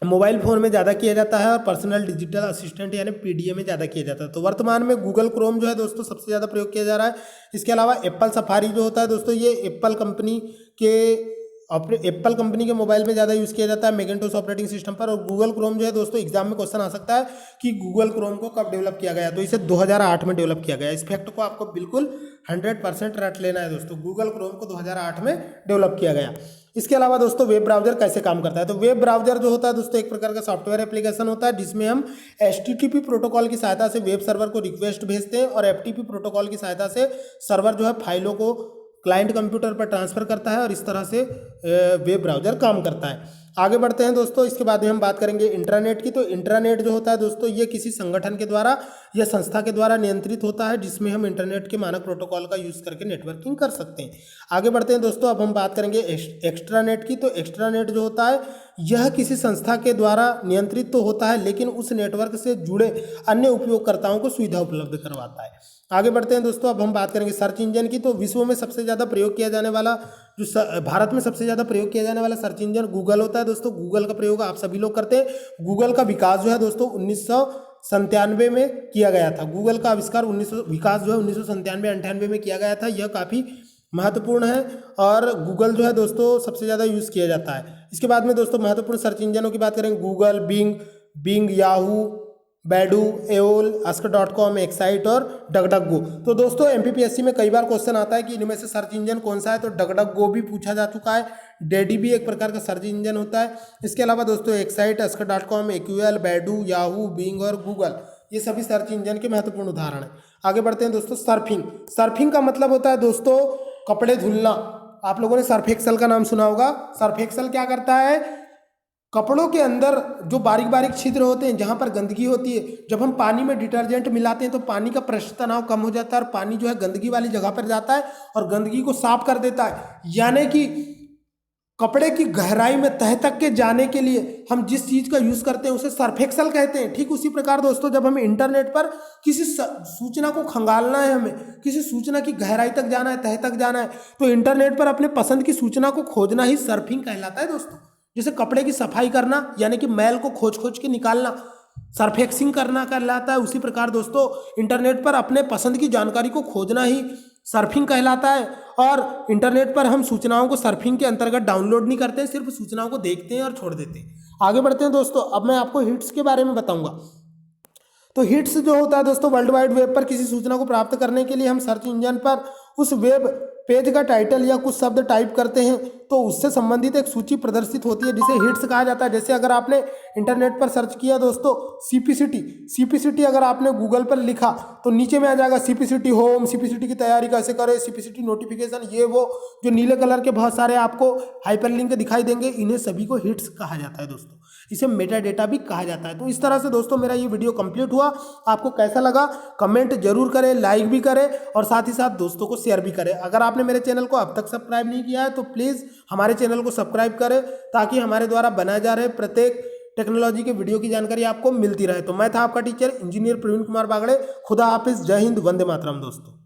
मोबाइल फ़ोन में ज़्यादा किया जाता है और पर्सनल डिजिटल असिस्टेंट यानी पीडीए में ज़्यादा किया जाता है। तो वर्तमान में गूगल क्रोम जो है दोस्तों सबसे ज़्यादा प्रयोग किया जा रहा है। इसके अलावा एप्पल सफारी जो होता है दोस्तों ये एप्पल कंपनी के मोबाइल में ज़्यादा यूज़ किया जाता है मैकिन्टोश ऑपरेटिंग सिस्टम पर। और गूगल क्रोम जो है दोस्तों एग्जाम में क्वेश्चन आ सकता है कि गूगल क्रोम को कब डेवलप किया गया, तो इसे 2008 में डेवलप किया गया। इस फैक्ट को आपको बिल्कुल 100% रट लेना है दोस्तों। गूगल क्रोम को 2008 में डेवलप किया गया। इसके अलावा दोस्तों वेब ब्राउजर कैसे काम करता है, तो वेब ब्राउजर जो होता है दोस्तों एक प्रकार का सॉफ्टवेयर एप्लीकेशन होता है जिसमें हम HTTP प्रोटोकॉल की सहायता से वेब सर्वर को रिक्वेस्ट भेजते हैं और FTP प्रोटोकॉल की सहायता से सर्वर जो है फाइलों को क्लाइंट कंप्यूटर पर ट्रांसफ़र करता है और इस तरह से वेब ब्राउजर काम करता है। आगे बढ़ते हैं दोस्तों। इसके बाद में हम बात करेंगे इंट्रानेट की। तो इंट्रानेट जो होता है दोस्तों ये किसी संगठन के द्वारा या संस्था के द्वारा नियंत्रित होता है जिसमें हम इंटरनेट के मानक प्रोटोकॉल का यूज़ करके नेटवर्किंग कर सकते हैं। आगे बढ़ते हैं दोस्तों। अब हम बात करेंगे एक्स्ट्रानेट की। तो एक्स्ट्रानेट जो होता है यह किसी संस्था के द्वारा नियंत्रित तो होता है लेकिन उस नेटवर्क से जुड़े अन्य उपयोगकर्ताओं को सुविधा उपलब्ध करवाता है। आगे बढ़ते हैं दोस्तों। अब हम बात करेंगे सर्च इंजन की। तो विश्व में सबसे ज़्यादा प्रयोग किया जाने वाला भारत में सबसे ज़्यादा प्रयोग किया जाने वाला सर्च इंजन गूगल होता है दोस्तों। गूगल का प्रयोग आप सभी लोग करते हैं। गूगल का विकास जो है दोस्तों 1997 में किया गया था। गूगल का आविष्कार विकास जो है 1997-98 में किया गया था। यह काफ़ी महत्वपूर्ण है और गूगल जो है दोस्तों सबसे ज़्यादा यूज़ किया जाता है। इसके बाद में दोस्तों महत्वपूर्ण सर्च इंजनों की बात करेंगे Google, Bing, Yahoo, Baidu, AOL, ask.com, Excite और डगडगगो। तो दोस्तों MPPSC में कई बार क्वेश्चन आता है कि इनमें से सर्च इंजन कौन सा है, तो डगडगगो भी पूछा जा चुका है। डेडी भी एक प्रकार का सर्च इंजन होता है। इसके अलावा दोस्तों Excite, ask.com, AOL, Baidu, Yahoo, Bing और गूगल ये सभी सर्च इंजन के महत्वपूर्ण उदाहरण हैं। आगे बढ़ते हैं दोस्तों। सर्फिंग का मतलब होता है दोस्तों कपड़े धुलना। आप लोगों ने सर्फ एक्सेल का नाम सुना होगा। सर्फ एक्सेल क्या करता है, कपड़ों के अंदर जो बारीक बारीक छिद्र होते हैं जहाँ पर गंदगी होती है, जब हम पानी में डिटर्जेंट मिलाते हैं तो पानी का पृष्ठ तनाव कम हो जाता है और पानी जो है गंदगी वाली जगह पर जाता है और गंदगी को साफ कर देता है। यानी कि कपड़े की गहराई में तह तक के जाने के लिए हम जिस चीज़ का यूज़ करते हैं उसे सर्फ एक्सेल कहते हैं। ठीक उसी प्रकार दोस्तों जब हम इंटरनेट पर किसी सूचना को खंगालना है, हमें किसी सूचना की गहराई तक जाना है, तह तक जाना है, तो इंटरनेट पर अपने पसंद की सूचना को खोजना ही सर्फिंग कहलाता है दोस्तों। जैसे कपड़े की सफाई करना यानी कि मैल को खोज के निकालना सरफेक्सिंग करना कहलाता है, उसी प्रकार दोस्तों इंटरनेट पर अपने पसंद की जानकारी को खोजना ही सर्फिंग कहलाता है। और इंटरनेट पर हम सूचनाओं को सर्फिंग के अंतर्गत डाउनलोड नहीं करते, सिर्फ सूचनाओं को देखते हैं और छोड़ देते हैं। आगे बढ़ते हैं दोस्तों। अब मैं आपको हिट्स के बारे में बताऊंगा। तो हिट्स जो होता है दोस्तों वर्ल्ड वाइड वेब पर किसी सूचना को प्राप्त करने के लिए हम सर्च इंजन पर उस वेब पेज का टाइटल या कुछ शब्द टाइप करते हैं तो उससे संबंधित एक सूची प्रदर्शित होती है जिसे हिट्स कहा जाता है। जैसे अगर आपने इंटरनेट पर सर्च किया दोस्तों सीपीसीटी अगर आपने गूगल पर लिखा तो नीचे में आ जाएगा सीपीसीटी होम, सीपीसीटी की तैयारी कैसे करें, सीपीसीटी नोटिफिकेशन, ये वो जो नीले कलर के बहुत सारे आपको हाइपरलिंक दिखाई देंगे, इन्हें सभी को हिट्स कहा जाता है दोस्तों। इसे मेटा डेटा भी कहा जाता है। तो इस तरह से दोस्तों मेरा ये वीडियो कंप्लीट हुआ। आपको कैसा लगा कमेंट जरूर करें, लाइक भी करें और साथ ही साथ दोस्तों को शेयर भी करें। अगर आपने मेरे चैनल को अब तक सब्सक्राइब नहीं किया है तो प्लीज़ हमारे चैनल को सब्सक्राइब करें ताकि हमारे द्वारा बनाए जा रहे प्रत्येक टेक्नोलॉजी के वीडियो की जानकारी आपको मिलती रहे। तो मैं था आपका टीचर इंजीनियर प्रवीण कुमार बागड़े। खुदा हाफिज, जय हिंद, वंदे मातरम दोस्तों।